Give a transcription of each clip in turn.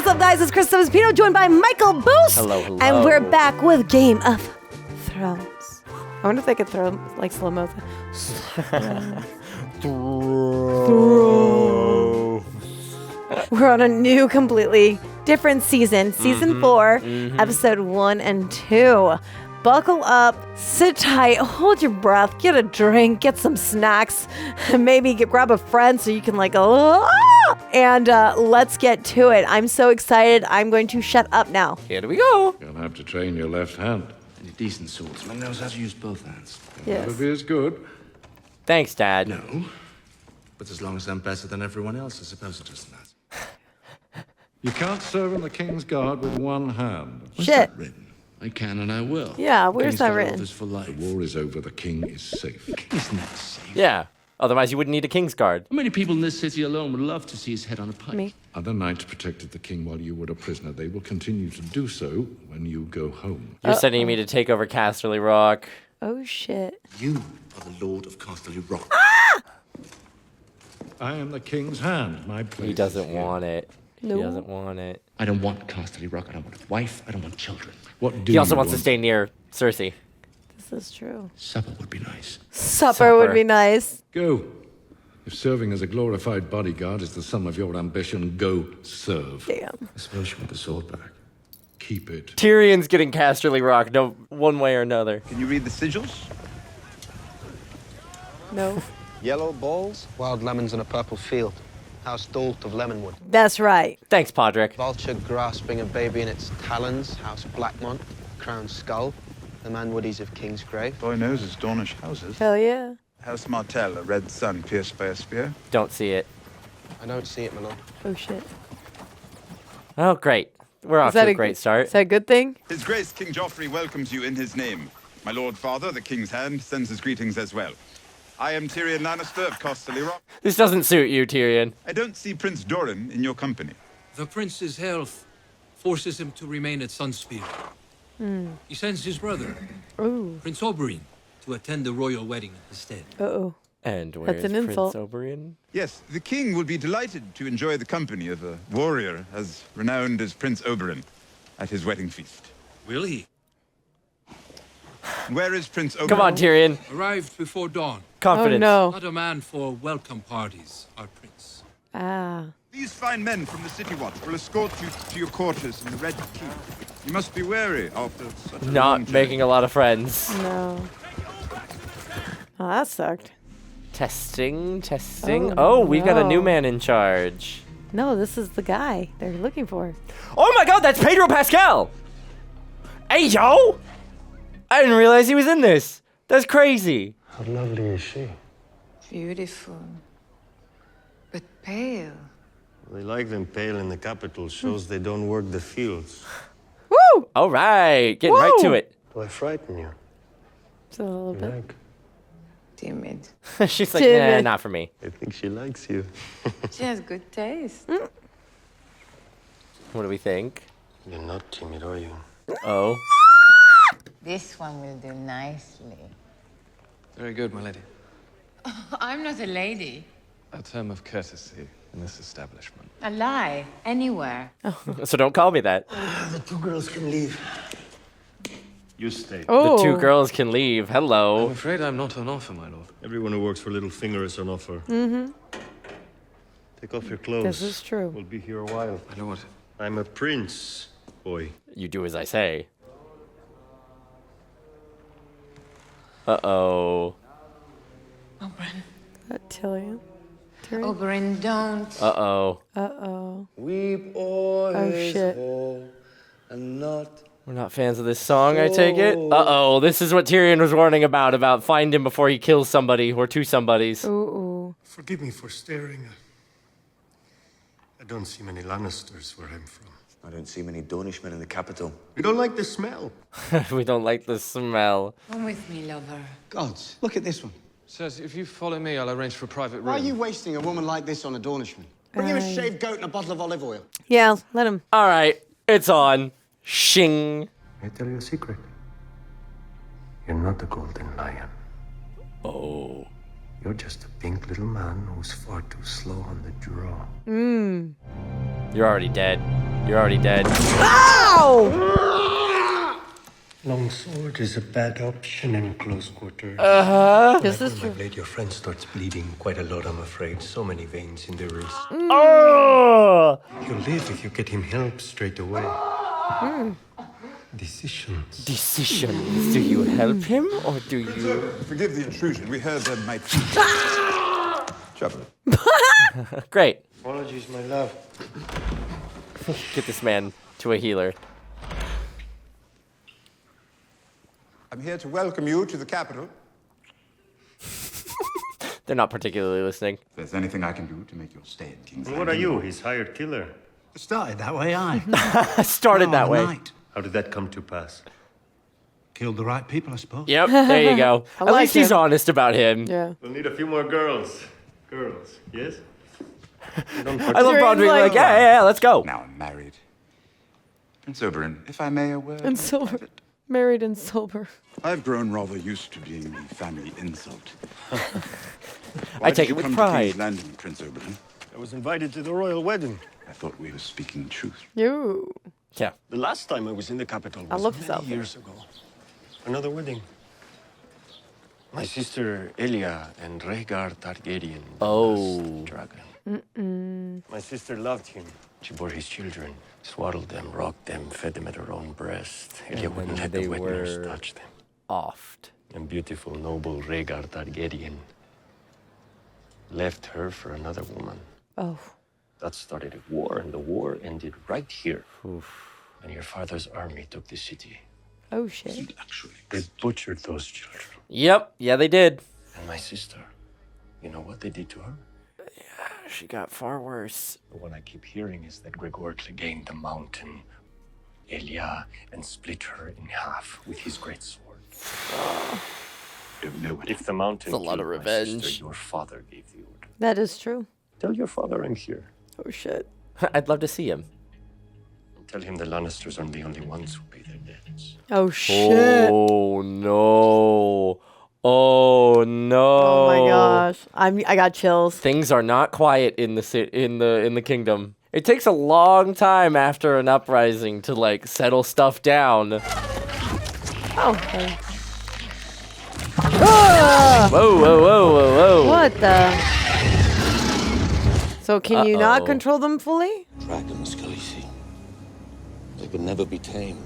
What's up, guys? It's Kristen and Michael, joined by Michael Boost. Hello. And we're back with Game of Thrones. I wonder if they could throw like slow mo. We're on a new, completely different season. Season 4, episode 1 and 2. Buckle up, sit tight, hold your breath, get a drink, get some snacks, maybe grab a friend so you can and let's get to it. I'm so excited. I'm going to shut up now. Here we go. You'll have to train your left hand. Any decent swordsman knows how to use both hands. Yes. That'll be as good. Thanks, Dad. No, but as long as I'm better than everyone else, I suppose it doesn't matter. You can't serve in the King's Guard with one hand. Where's Shit. that written? I can and I will. Yeah, where's King's that Guard written? offers for life. The war is over. The King is safe. He's not safe. Yeah. Otherwise, you wouldn't need a King's Guard. How many people in this city alone would love to see his head on a pike? Me. Other knights protected the King while you were a prisoner. They will continue to do so when you go home. You're sending me to take over Casterly Rock. Oh, shit. You are the Lord of Coster-Waldau. I am the King's hand. My place He doesn't is here. want it. No. He doesn't want it. I don't want Casterly-Rock. I don't want a wife. I don't want children. What do He also you wants to want? stay near Cersei. This is true. Supper would be nice. Supper would be nice. Go. If serving as a glorified bodyguard is the sum of your ambition, go serve. Damn. I suppose you want the sword back. Keep it. Tyrion's getting Casterly Rock, no, one way or another. Can you read the sigils? No. Yellow balls, wild lemons in a purple field. House Dolt of Lemonwood. That's right. Thanks, Podrick. Vulture grasping a baby in its talons. House Blackmont, Crown Skull. The Manwoodies of Kingsgrave. Boy knows his Dornish houses. Hell yeah. House Martell, a red sun pierced by a spear. Don't see it. I don't see it, my lord. Oh, shit. Oh, great. We're off to a great start. Is that a good thing? His Grace King Joffrey welcomes you in his name. My Lord Father, the King's Hand, sends his greetings as well. I am Tyrion Lannister of Casterly Rock. This doesn't suit you, Tyrion. I don't see Prince Doran in your company. The prince's health forces him to remain at Sunspear. He sends his brother, Ooh. Prince Oberyn, to attend the royal wedding instead. Uh-oh. And where's That's an insult. Prince Oberyn? Yes, the King will be delighted to enjoy the company of a warrior as renowned as Prince Oberyn at his wedding feast. Will he? Where is Prince Oberyn? Come on, Tyrion. Arrived before dawn. Confidence. Oh, no. Not a man for welcome parties, our prince. Ah. These fine men from the City Watch will escort you to your quarters in the Red Keep. You must be wary after such a long Not journey. making a lot of friends. No. Oh, that sucked. Testing. Oh, Oh, we've got a new no. man in charge. No, this is the guy they're looking for. Oh my god, that's Pedro Pascal! Hey, yo! I didn't realize he was in this. That's crazy. How lovely is she? Beautiful, but pale. They like them pale in the capital. Shows they don't work the fields. Woo! All right, getting right to Whoa. it. Do I frighten you? Just a little bit. Like? Timid. She's like, nah, Timid. not for me. I think she likes you. She has good taste. What do we think? You're not timid, are you? Oh. This one will do nicely. Very good, my lady. I'm not a lady. A term of courtesy in this establishment. A lie, anywhere. So don't call me that. The two girls can leave. You stay. Oh. The two girls can leave. I'm Hello. afraid I'm not on offer, my lord. Everyone who works for Littlefinger is on offer. Take off your clothes. This is true. We'll be here a while. My lord. I'm a prince, boy. You do as I say. Uh-oh. Oberyn. That Tyrion. Oberyn, don't. Uh-oh. Uh-oh. Weep Oh, shit. and not. We're not fans of this song, I take it? Uh-oh. This is what Tyrion was warning about find him before he kills somebody or two somebodies. Ooh. Forgive me for staring. I don't see many Lannisters where I'm from. I don't see many Dornishmen in the capital. We don't like the smell. We don't like the smell. Come with me, lover. Gods, look at this one. Sirs, if you follow me, I'll arrange for a private room. Why are you wasting a woman like this on a Dornishman? Bring him a shaved goat and a bottle of olive oil. Yeah, let him. All right. It's on. Shing. May I tell you a secret? You're not the golden lion. Oh. You're just a pink little man who's far too slow on the draw. You're already dead. You're already dead. Ow! Longsword is a bad option in close quarters. This is My true. blade, your friend starts bleeding quite a lot, I'm afraid. So many veins in the wrist. Oh! He'll live if you get him help straight away. Decisions. Decisions. Do you help him or do you... Forgive the intrusion. We heard there might be trouble. Great. Apologies, my love. Get this man to a healer. I'm here to welcome you to the capital. They're not particularly listening. If there's anything I can do to make your stay in King's What are you, his hired killer? It started that way, aye. Started that way. Night. How did that come to pass? Killed the right people, I suppose. Yep, there you go. I At like least he's him. honest about him. Yeah. We'll need a few more girls. Girls, yes? I love Bond being like, yeah, let's go. Now I'm married. Prince Oberyn, if I may, a word. And sober. Married and sober. I've grown rather used to being the family insult. I take it with King's pride. Landing, Prince Oberyn? I was invited to the royal wedding. I thought we were speaking truth. You. Yeah. The last time I was in the capital I was love this many outfit. years ago. Another wedding. My sister Elia and Rhaegar Targaryen. the Oh. last dragon. My sister loved him. She bore his children, swaddled them, rocked them, fed them at her own breast. Elia And wouldn't then let they the wet nurse were- touch them. Offed. And beautiful, noble Rhaegar Targaryen left her for another woman. Oh. That started a war, and the war ended right here. And your father's army took the city. Oh, shit. Actually, They butchered those children. Yep, yeah, they did. And my sister, you know what they did to her? She got far worse. What I keep hearing is that Gregor gained the mountain, Elia, and split her in half with his great sword. don't know what. If the mountain It's a lot killed of my revenge. sister, your father gave the order. That is true. Tell your father I'm here. Oh, shit. I'd love to see him. Tell him the Lannisters aren't the only ones who pay their debts. Oh, shit. Oh no. Oh no. Oh my gosh. I got chills. Things are not quiet in the kingdom. It takes a long time after an uprising to like settle stuff down. Oh. Okay. Whoa, whoa, whoa, whoa, whoa. What the? So can you not Uh-oh. control them fully? Dragons, Khaleesi. They could never be tamed.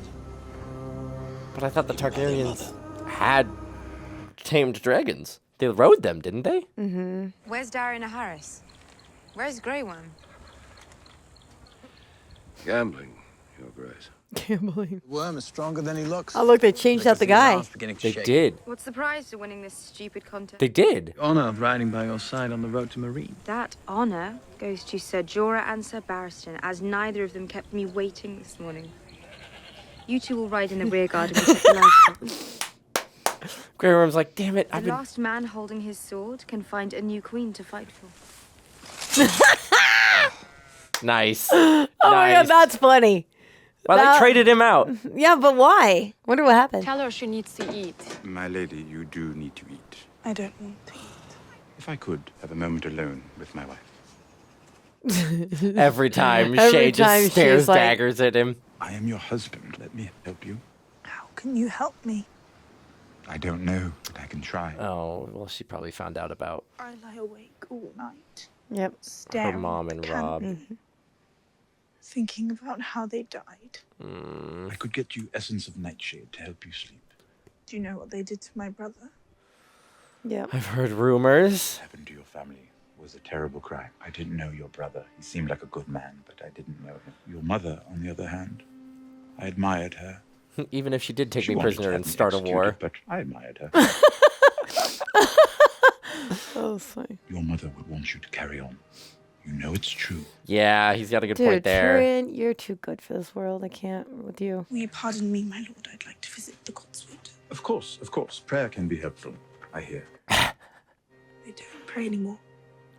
But I thought the Targaryens had tamed dragons. They rode them, didn't they? Mm-hmm. Where's Daenerys Harris? Where's Grey Worm? Gambling, Your Grace. Gambling. The worm is stronger than he looks. Oh, look, they changed out the guy. They did. What's the prize for winning this stupid contest? They did. The honor of riding by your side on the road to Marine. That honor goes to Sir Jorah and Sir Barristan, as neither of them kept me waiting this morning. You two will ride in the rear guard and protect the livestock. Grey Worm's like, damn it, The I've been... last man holding his sword can find a new queen to fight for. Nice. Oh my god, that's funny. Well, they traded him out. Yeah, but why? Wonder what happened. Tell her she needs to eat. My lady, you do need to eat. I don't want to eat. If I could have a moment alone with my wife. Every time Every Shay time just stares she's like- daggers at him. I am your husband. Let me help you. How can you help me? I don't know, but I can try. Oh, well, she probably found out about I lie awake all night, Yep. staring her mom and at Rob. candles, thinking about how they died. I could get you essence of nightshade to help you sleep. Do you know what they did to my brother? Yep. I've heard rumors. What happened to your family was a terrible crime. I didn't know your brother. He seemed like a good man, but I didn't know him. Your mother, on the other hand, I admired her. Even if she did take She me wanted to prisoner have and me start a war. executed, But I admired her. Oh, funny. Your mother would want you to carry on. You know it's true. Yeah, he's got a good Dude, point there. Tyrion, you're too good for this world. I can't with you. Will you pardon me, my lord? I'd like to visit the Cotswold. Of course. Prayer can be helpful, I hear. They don't pray anymore.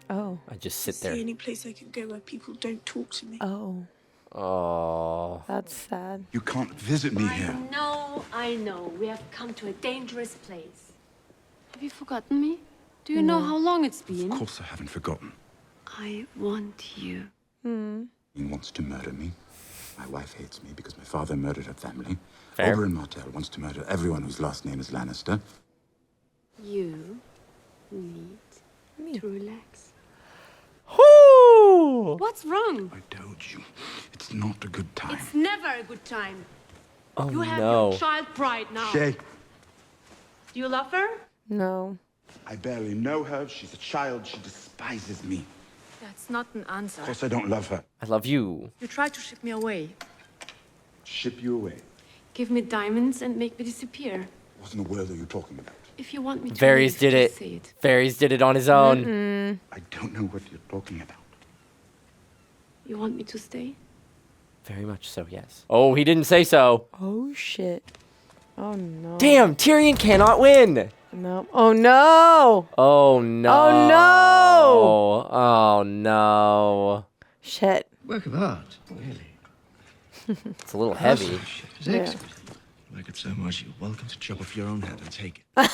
Oh. I just sit It's the there. only place I can go where people don't talk to me. Oh. Oh. That's sad. You can't visit me here. I know. We have come to a dangerous place. Have you forgotten me? Do you know how long it's been? Of course I haven't forgotten. I want you. He wants to murder me. My wife hates me because my father murdered her family. Fair. Oberyn Martell wants to murder everyone whose last name is Lannister. You need to relax. Whoo! What's wrong? I told you, it's not a good time. It's never a good time. Oh, You have no. your child pride now. Shay, Do you love her? No. I barely know her. She's a child. She despises me. That's not an answer. Of course, I don't love her. I love you. You tried to ship me away. Ship you away. Give me diamonds and make me disappear. What in the world are you talking about? If you want me to Varys leave, did just it. say it. Varys did it on his own. I don't know what you're talking about. You want me to stay? Very much so, yes. Oh, he didn't say so. Oh shit. Oh no. Damn, Tyrion cannot win. No. Oh no. Oh no. Oh no. Oh no. Shit. Work of art, really. It's a little heavy. It's Yeah. excellent. You like it so much, you're welcome to chop off your own head and take it.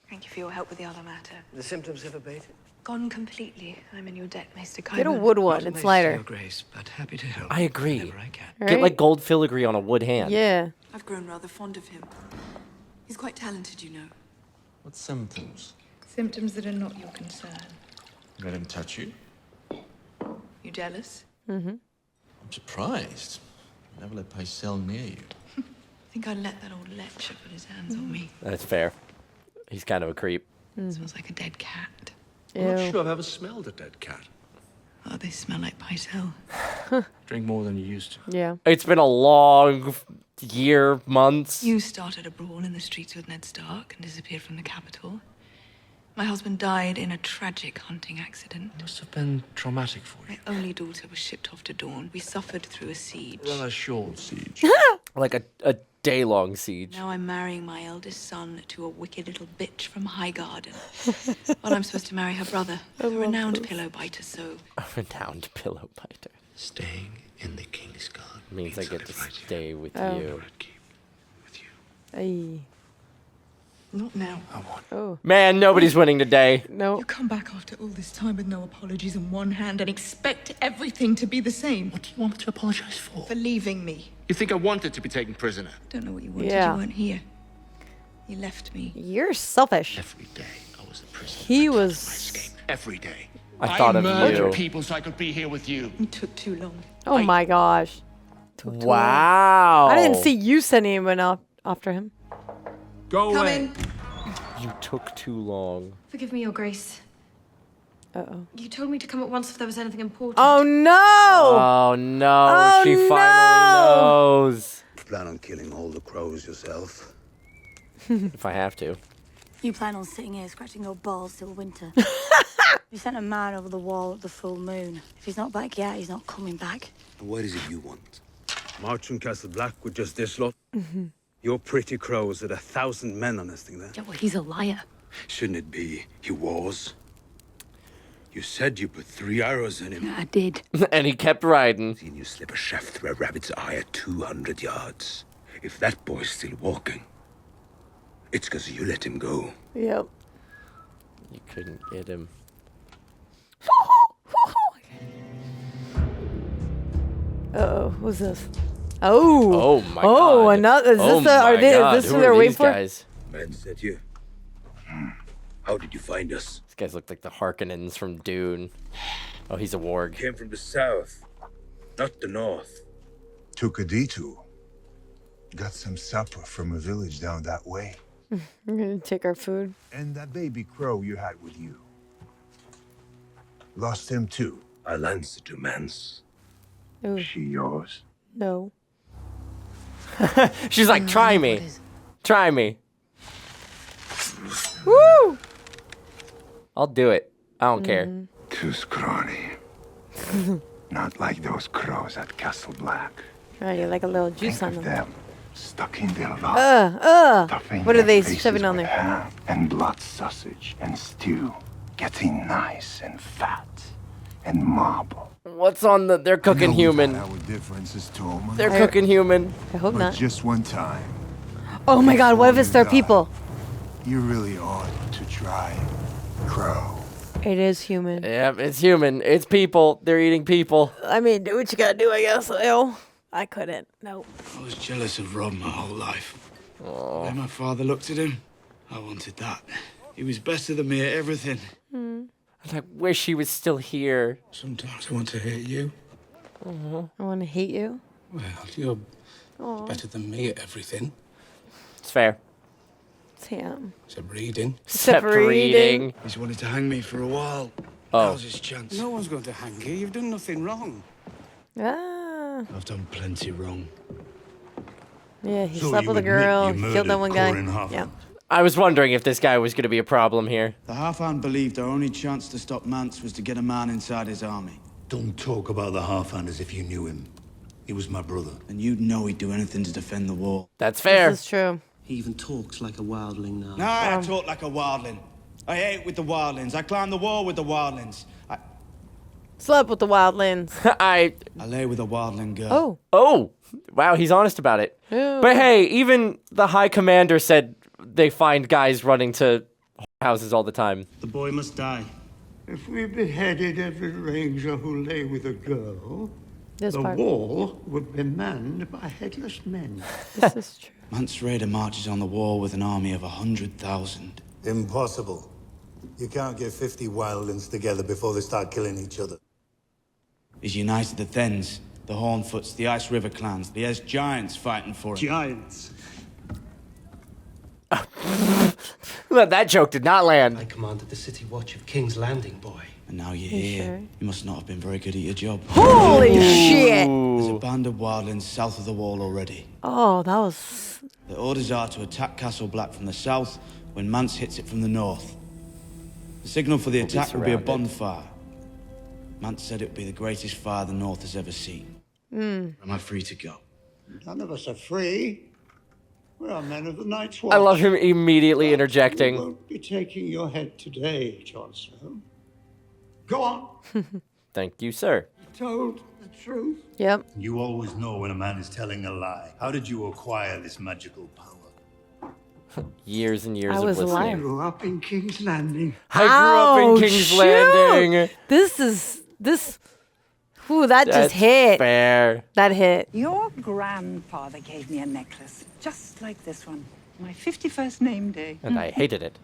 Thank you for your help with the other matter. The symptoms have abated. Gone completely. I'm in your debt, Mr. Kyber. Get a wood one. Not It's nice, lighter. Your Grace, but happy to help. I agree. Whenever I can. Get like gold filigree on a wood hand. Yeah. I've grown rather fond of him. He's quite talented, you know. What symptoms? Symptoms that are not your concern. Let him touch you? You jealous? Mm-hmm. I'm surprised. Never let Pycelle near you. I think I'd let that old lecher put his hands on me. That's fair. He's kind of a creep. Smells like a dead cat. I'm not sure I've ever smelled a dead cat. Oh, they smell like Pycelle. Drink more than you used to. Yeah. It's been a long year, months. You started a brawl in the streets with Ned Stark and disappeared from the capital. My husband died in a tragic hunting accident. Must have been traumatic for you. My only daughter was shipped off to Dawn. We suffered through a siege. Well, a short siege. Like a day-long siege. Now I'm marrying my eldest son to a wicked little bitch from Highgarden. Well, I'm supposed to marry her brother, a renowned pillow biter, so... A renowned pillow biter. Staying in the King's Guard Means I get to stay with Oh. you. Ay. Not now. Oh. Man, nobody's winning today. No. You come back after all this time with no apologies in one hand and expect everything to be the same. What do you want me to apologize for? For leaving me. You think I wanted to be taken prisoner? Don't know what you wanted. Yeah. You weren't here. You left me. You're selfish. Every day I was the prisoner. He was. Every day. I thought of murdered you. people so I could be here with you. It took too long. Oh my gosh. Took too long. Wow. I didn't see you sending anyone after him. Go Come away. in. You took too long. Forgive me, Your Grace. Uh-oh. You told me to come at once if there was anything important. Oh no! Oh no, Oh, she no! finally knows. Plan on killing all the crows yourself? If I have to. You plan on sitting here scratching your balls till winter. You sent a man over the wall at the full moon. If he's not back yet, he's not coming back. And what is it you want? March from Castle Black with just this lot? Your pretty crows had 1,000 men on this thing there. Yeah, well, he's a liar. Shouldn't it be he was? You said you put 3 arrows in him. I did. And he kept riding. Seen you slip a shaft through a rabbit's eye at 200 yards. If that boy's still walking, it's because you let him go. Yep. You couldn't get him. Uh-oh. Who's this? Oh. Oh my Oh, god. another. Is Oh this the? Are my they? god. Is this Who who they're are waiting these for? guys? Man said you. How did you find us? These guys look like the Harkonnens from Dune. Oh, he's a warg. Came from the south, not the north. Took a detour. Got some supper from a village down that way. We're gonna take our food. And that baby crow you had with you. Lost him too. I'll answer to man's. Ooh. She yours? No. She's like, try me. Try me. Woo! I'll do it. I don't care. Too scrawny. Not like those crows at Castle Black. Oh, you like a little juice on them. Them stuck in their lot. Stuffing What are their they faces shoving on with there? ham and blood sausage and stew. Getting nice and fat and marble. What's on the... They're cooking human. Our differences, Tom. They're cooking human. I hope But not. just one time. Oh my god, what if it's their people? You really ought to try crow. It is human. Yep, it's human. It's people. They're eating people. I mean, do what you gotta do, I guess. Ew. I couldn't. Nope. I was jealous of Rob my whole life. The way my father looked at him, I wanted that. He was better than me at everything. I wish he was still here. Sometimes I want to hate you. I want to hate you. Well, you're better than me at everything. It's fair. Sam. Except reading. Except reading. He's wanted to hang me for a while. Oh. Now's his chance. No one's going to hang you. You've done nothing wrong. Ah. I've done plenty wrong. Yeah, he So slept you with a admit girl, you killed that murdered one guy. Corin Hoffman? Yeah. I was wondering if this guy was going to be a problem here. The Half-Hand believed our only chance to stop Mance was to get a man inside his army. Don't talk about the Half-Hand as if you knew him. He was my brother. And you'd know he'd do anything to defend the wall. That's fair. This is true. He even talks like a wildling now. Nah, I talk like a wildling. I ate with the wildlings. I climbed the wall with the wildlings. Slept with the wildlings. I lay with a wildling girl. Oh. Oh. Wow, he's honest about it. Ew. But hey, even the High Commander said they find guys running to houses all the time. The boy must die. If we beheaded every ranger who lay with a girl, This the part. wall would be manned by headless men. This is true. Mance Raider marches on the wall with an army of 100,000. Impossible. You can't get 50 wildlings together before they start killing each other. He's united the Thens, the Hornfoots, the Ice River clans. He has giants fighting for him. Giants. That joke did not land. I commanded the city watch of King's Landing, boy. And now you're You here. sure? You must not have been very good at your job. Holy shit! There's a band of wildlings south of the wall already. Oh, that was... The orders are to attack Castle Black from the south when Mance hits it from the north. The signal for the attack will be a bonfire. Mance said it would be the greatest fire the north has ever seen. Am I free to go? None of us are free. We are men of the Night's Watch. I love him immediately We interjecting. won't be taking your head today, Jon Snow. Go on. Thank you, sir. Told the truth. Yep. You always know when a man is telling a lie. How did you acquire this magical power? Years and years I of was listening. alive. Grew up in King's Landing. I grew up in King's shoot. Landing. This... Ooh, that That's just hit. fair. That hit. Your grandfather gave me a necklace, just like this one, my 51st name day. And I hated it.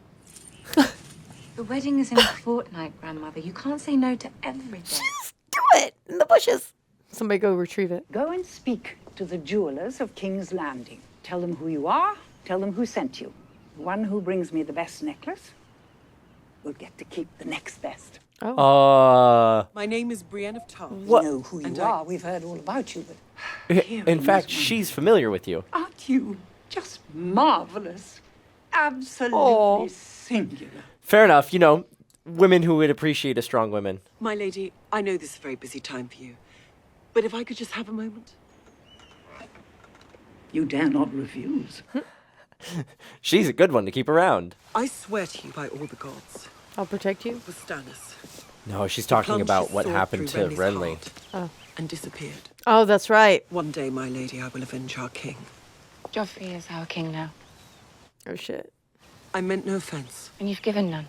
The wedding is in a fortnight, Grandmother. You can't say no to everything. Just do it in the bushes. Somebody go retrieve it. Go and speak to the jewelers of King's Landing. Tell them who you are, tell them who sent you. The one who brings me the best necklace will get to keep the next best. My name is Brienne of Tarth. We know who you are. We've heard all about you, but In fact, she's familiar with you. aren't you just marvelous? Absolutely singular. Fair enough. You know, women who would appreciate a strong woman. My lady, I know this is a very busy time for you, but if I could just have a moment. You dare not refuse. She's a good one to keep around. I swear to you by all the gods. I'll protect you. For Stannis. No, she's talking Plunged about his what sword happened through to Renly's Renly. heart Oh. And disappeared. Oh, that's right. One day, my lady, I will avenge our king. Joffrey is our king now. Oh, shit. I meant no offense. And you've given none.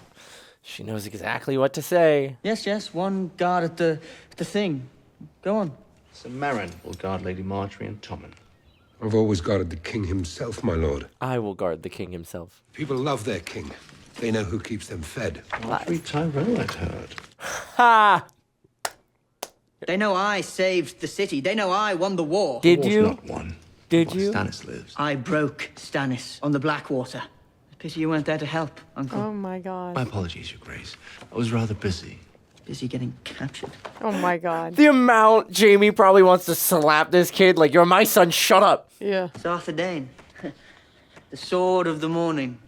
She knows exactly what to say. Yes, one guard at the thing. Go on. Sir Meryn will guard Lady Marjorie and Tommen. I've always guarded the king himself, my lord. I will guard the king himself. People love their king. They know who keeps them fed. Marjorie Tyrell, I'd heard. Ha! They know I saved the city. They know I won the war. Did you? Not one. Did you? Stannis lives. I broke Stannis on the Blackwater. Pity you weren't there to help, Uncle. Oh, my God. My apologies, Your Grace. I was rather busy. Busy getting captured. Oh, my God. The amount Jaime probably wants to slap this kid like, you're my son, shut up. Yeah. It's Arthur Dane. The sword of the morning.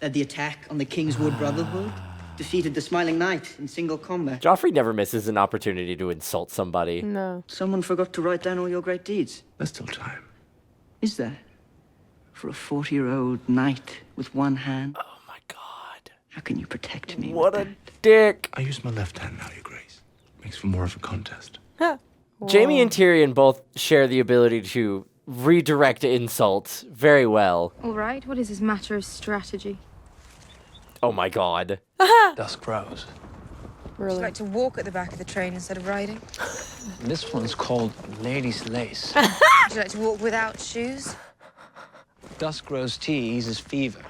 Led the attack on the Kingswood Brotherhood. Defeated the Smiling Knight in single combat. Joffrey never misses an opportunity to insult somebody. No. Someone forgot to write down all your great deeds. There's still time. Is there? For a 40-year-old knight with one hand? Oh, my God. How can you protect me? What a dick. I use my left hand now, Your Grace. Makes for more of a contest. Jaime and Tyrion both share the ability to redirect insults very well. All right, what is this matter of strategy? Oh my God. Dusk grows. Would you like to walk at the back of the train instead of riding? This one's called Lady's Lace. Would you like to walk without shoes? Dusk rose tea eases fever.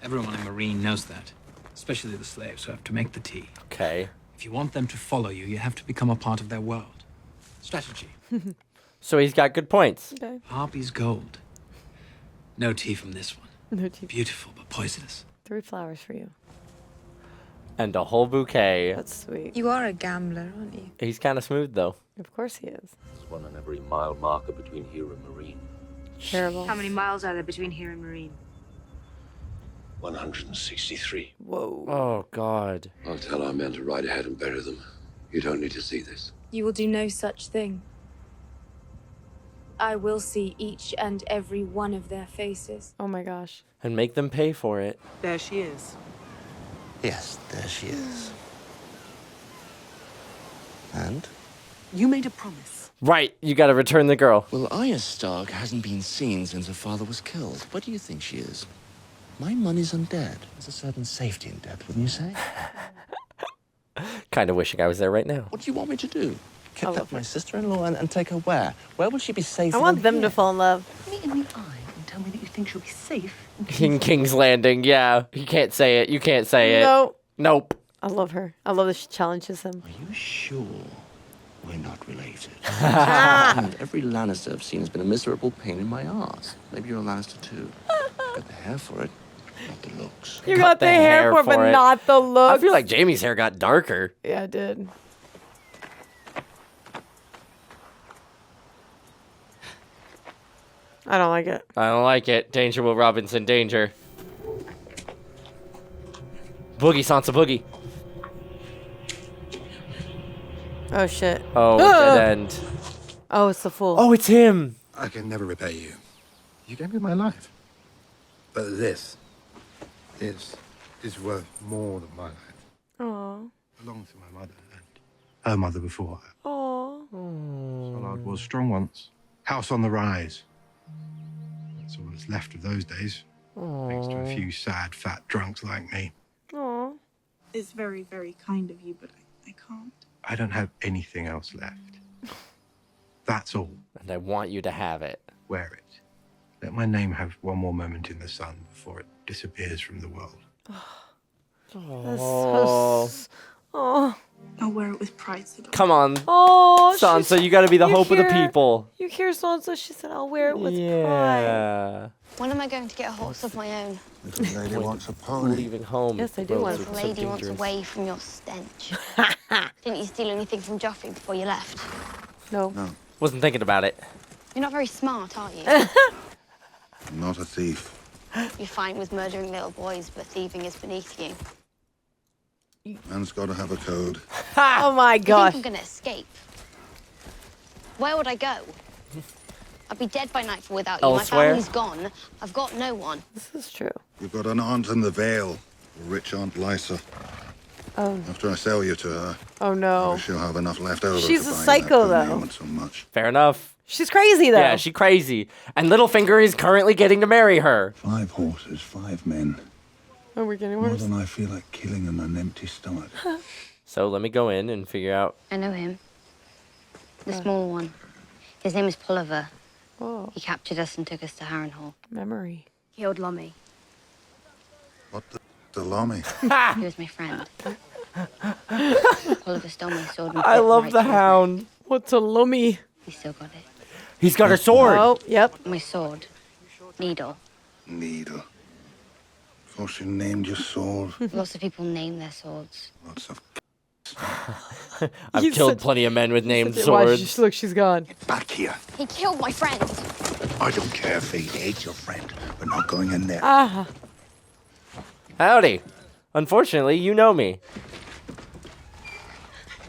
Everyone in Marine knows that, especially the slaves who have to make the tea. Okay. If you want them to follow you, you have to become a part of their world. Strategy. So he's got good points. Okay. Harpy's gold. No tea from this one. No tea. Beautiful, but poisonous. 3 flowers for you. And a whole bouquet. That's sweet. You are a gambler, aren't you? He's kind of smooth, though. Of course he is. There's one on every mile marker between here and Marine. Terrible. How many miles are there between here and Marine? 163. Whoa. Oh, God. I'll tell our men to ride ahead and bury them. You don't need to see this. You will do no such thing. I will see each and every one of their faces. Oh my gosh. And make them pay for it. There she is. Yes, there she is. And? You made a promise. Right, you gotta return the girl. Well, Arya Stark hasn't been seen since her father was killed. What do you think she is? My money's on Dad. There's a certain safety in death, wouldn't you say? Kind of wishing I was there right now. What do you want me to do? Kidnap my sister-in-law and take her where? Where will she be safe? I want them to fall in love. Look me in the eye and tell me that you think she'll be safe. In King's Landing, yeah. You can't say it. You can't say it. No. Nope. I love her. I love that she challenges him. Are you sure we're not related? And every Lannister I've seen has been a miserable pain in my ass. Maybe you're a Lannister too. Got the hair for it, not the looks. You got the hair for it, but not the look. I feel like Jaime's hair got darker. Yeah, it did. I don't like it. I don't like it. Danger, Will Robinson, danger. Boogie, Sansa Boogie. Oh, shit. Oh, dead end. Oh, it's the fool. Oh, it's him. I can never repay you. You gave me my life. But this is worth more than my life. Aww. It belonged to my mother and her mother before her. Aww. Sollard was strong once. House on the rise. That's all that's left of those days. Thanks to a few sad, fat drunks like me. Aww. It's very, very kind of you, but I can't. I don't have anything else left. That's all. And I want you to have it. Wear it. Let my name have one more moment in the sun before it disappears from the world. Oh. Oh. I'll wear it with pride. So Come on. Oh, Sansa, you gotta be the hope of the people. You hear Sansa? She said, I'll wear it with pride. Yeah. When am I going to get a horse of my own? Little lady wants a pony. Leaving home. Yes, I do want The lady wants away from your stench. Didn't you steal anything from Joffrey before you left? No. Wasn't thinking about it. You're not very smart, are you? I'm not a thief. You're fine with murdering little boys, but thieving is beneath you. Man's got to have a code. Oh my You gosh. think I'm gonna escape? Where would I go? I'd be dead by nightfall without you. Elsewhere? My family's gone. I've got no one. This is true. You've got an aunt in the Vale, rich Aunt Lysa. Oh. After I sell you to her, Oh no. she'll have enough left over She's to a buy psycho, that pony though. you want so much. Fair enough. She's crazy though. Yeah, she crazy. And Littlefinger is currently getting to marry her. 5 horses, 5 men. Oh, we're getting More worse. than I feel like killing on an empty stomach. So let me go in and figure out. I know him. The small one. His name is Pulliver. Oh. He captured us and took us to Harrenhal. Memory. Killed Lummy. What the Lommy? He was my friend. Pulliver stole my sword and I put it love right the to his hound. neck. What's a lummy? He still got it. He's got a sword. Oh, yep. My sword. Needle. Needle. Of course you named your sword. Lots of people name their swords. Lots of I've You killed said- plenty of men with named Watch, swords. look, she's gone. back here. He killed my friend. I don't care if he ate your friend. We're not going in there. Ah. Howdy. Unfortunately, you know me.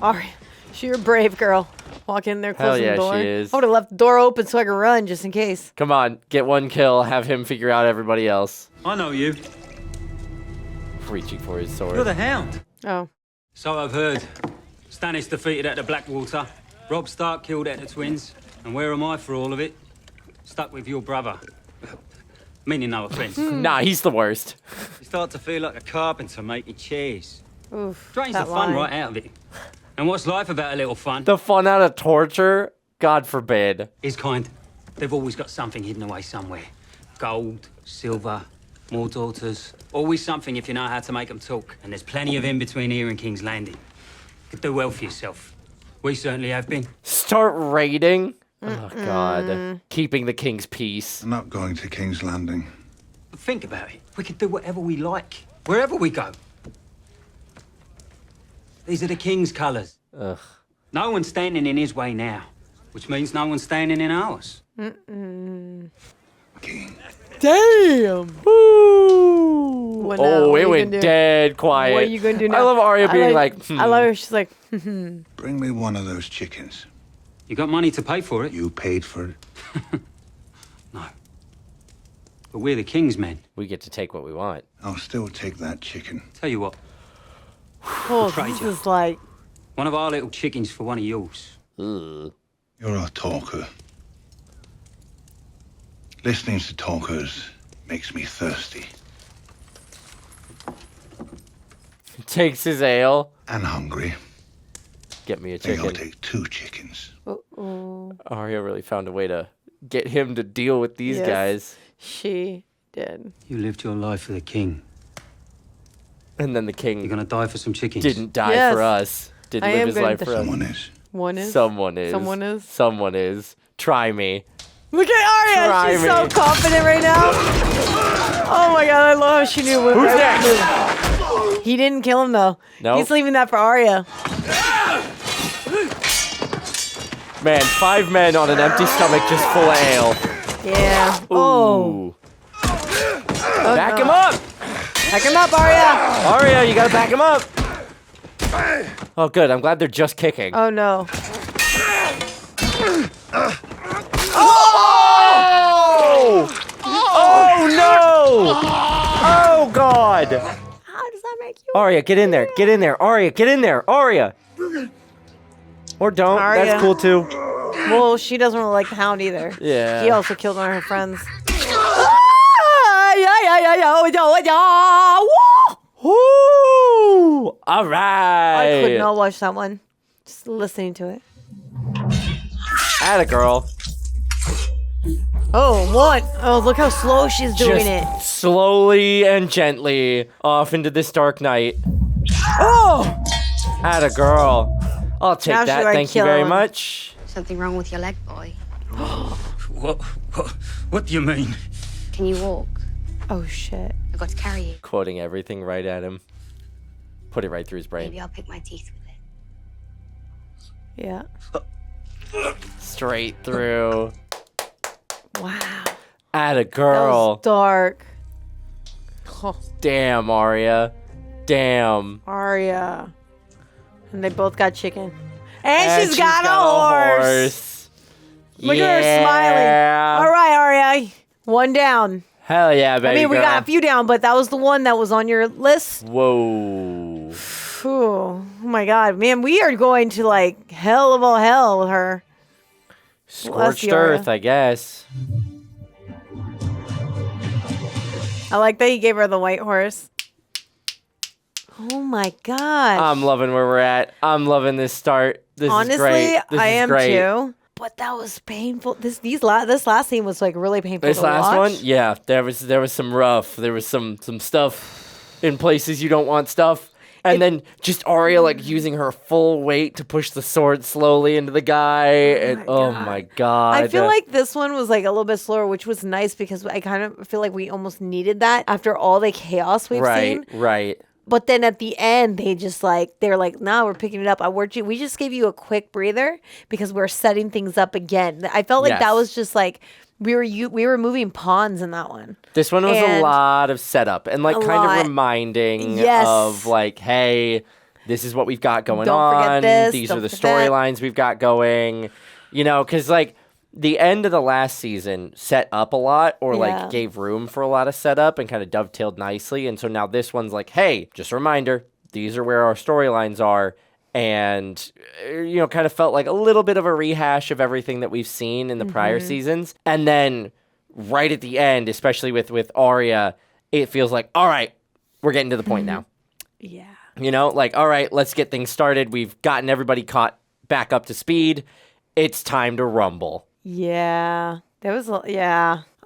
Alright. You're a brave girl. Walk in there, Hell closing yeah, the door. she is. I would have left the door open so I could run just in case. Come on, get one kill, have him figure out everybody else. I know you. Reaching for his sword. You're the Hound. Oh. So I've heard. Stannis defeated at the Blackwater. Robb Stark killed at the Twins. And where am I for all of it? Stuck with your brother. Meaning no offence. Nah, he's the worst. You start to feel like a carpenter making chairs. Oof, Drains the that fun line. right out of it. And what's life about a little fun? The fun out of torture? God forbid. Is kind. They've always got something hidden away somewhere. Gold, silver, more daughters. Always something if you know how to make them talk. And there's plenty of in between here and King's Landing. Could do well for yourself. We certainly have been. Start raiding? Oh, God. Keeping the king's peace. I'm not going to King's Landing. But think about it. We could do whatever we like, wherever we go. These are the king's colours. Ugh. No one's standing in his way now, which means no one's standing in ours. Damn. Woo. What now? Oh, What it are you went gonna do? dead quiet. What are you gonna do now? I love Arya being like, I love her. She's like, Bring me one of those chickens. You got money to pay for it? You paid for it. But we're the king's men. We get to take what we want. I'll still take that chicken. Tell you what, oh, this is like, one of our little chickens for one of yours. Ugh. You're a talker. Listening to talkers makes me thirsty. Takes his ale. And hungry. Get me a Maybe chicken. I'll take 2 chickens. Arya really found a way to get him to deal with these Yes. guys. she did. You lived your life for the king. And then the king You're gonna die for some chickens. didn't die Yes. for us. Didn't I live am his gonna life die- for us. Someone is. One is. Someone is. Someone is. Someone is. Try me. Look at Arya. Try She's me. so confident right now. Oh my god, I love how she knew. Who's next? He didn't kill him though. Nope. He's leaving that for Arya. Man, 5 men on an empty stomach just full of ale. Yeah. Ooh. Back him up! Back him up, Arya. Arya, you gotta back him up! Oh, good. I'm glad they're just kicking. Oh no. Oh! Oh, no! Oh, God! How does that make you? Arya, get in there. Get in there. Arya, get in there. Arya! Or don't. Arya. That's cool, too. Well, she doesn't really like the Hound either. Yeah. He also killed one of her friends. Woo! All right. I could not watch that one. Just listening to it. Atta girl. Oh, what? Oh, look how slow she's doing Just it. slowly and gently off into this dark night. Oh! Atta girl. I'll take Now she's that. like Thank you very killing. much. Something wrong with your leg, boy. What do you mean? Can you walk? Oh, shit. I've got to carry you. Quoting everything right at him. Put it right through his brain. Maybe I'll pick my teeth with it. Yeah. Straight through. Wow. Atta That girl. was dark. Oh, Damn, Arya. Damn. Arya. And they both got chicken. And she's got a horse. Look at her smiling. All right, Arya. One down. Hell yeah, baby. I mean, we girl. got a few down, but that was the one that was on your list. Whoa. Phew. Oh my god, man, we are going to like hell of all hell with her. Scorched you, Arya. earth, I guess. I like that you gave her the white horse. Oh my god. I'm loving where we're at. I'm loving this start. This Honestly, is great. This I is am great. too. But that was painful. This last scene was like really painful. This to last watch. one, yeah, there was some rough. There was some stuff in places you don't want stuff. And then just Arya like using her full weight to push the sword slowly into the guy. And oh my god. I feel like this one was like a little bit slower, which was nice because I kind of feel like we almost needed that after all the chaos we've seen. Right. But then at the end, they're like, nah, we're picking it up. We just gave you a quick breather because we're setting things up again. I felt like that Yes. was just like we were moving pawns in that one. This one was a And lot of setup and like a kind lot. of reminding Yes. of like, hey, this is what we've got going Don't forget on. this, These don't are the forget that. storylines we've got going. You know, because like the end of the last season set up a lot or Yeah. like gave room for a lot of setup and kind of dovetailed nicely. And so now this one's like, hey, just a reminder, these are where our storylines are. And, you know, kind of felt like a little bit of a rehash of everything that we've seen in the prior Mhm. seasons. And then right at the end, especially with Arya, it feels like, all right, we're getting to the point now. Yeah. You know, like, all right, let's get things started. We've gotten everybody caught back up to speed. It's time to rumble. Yeah.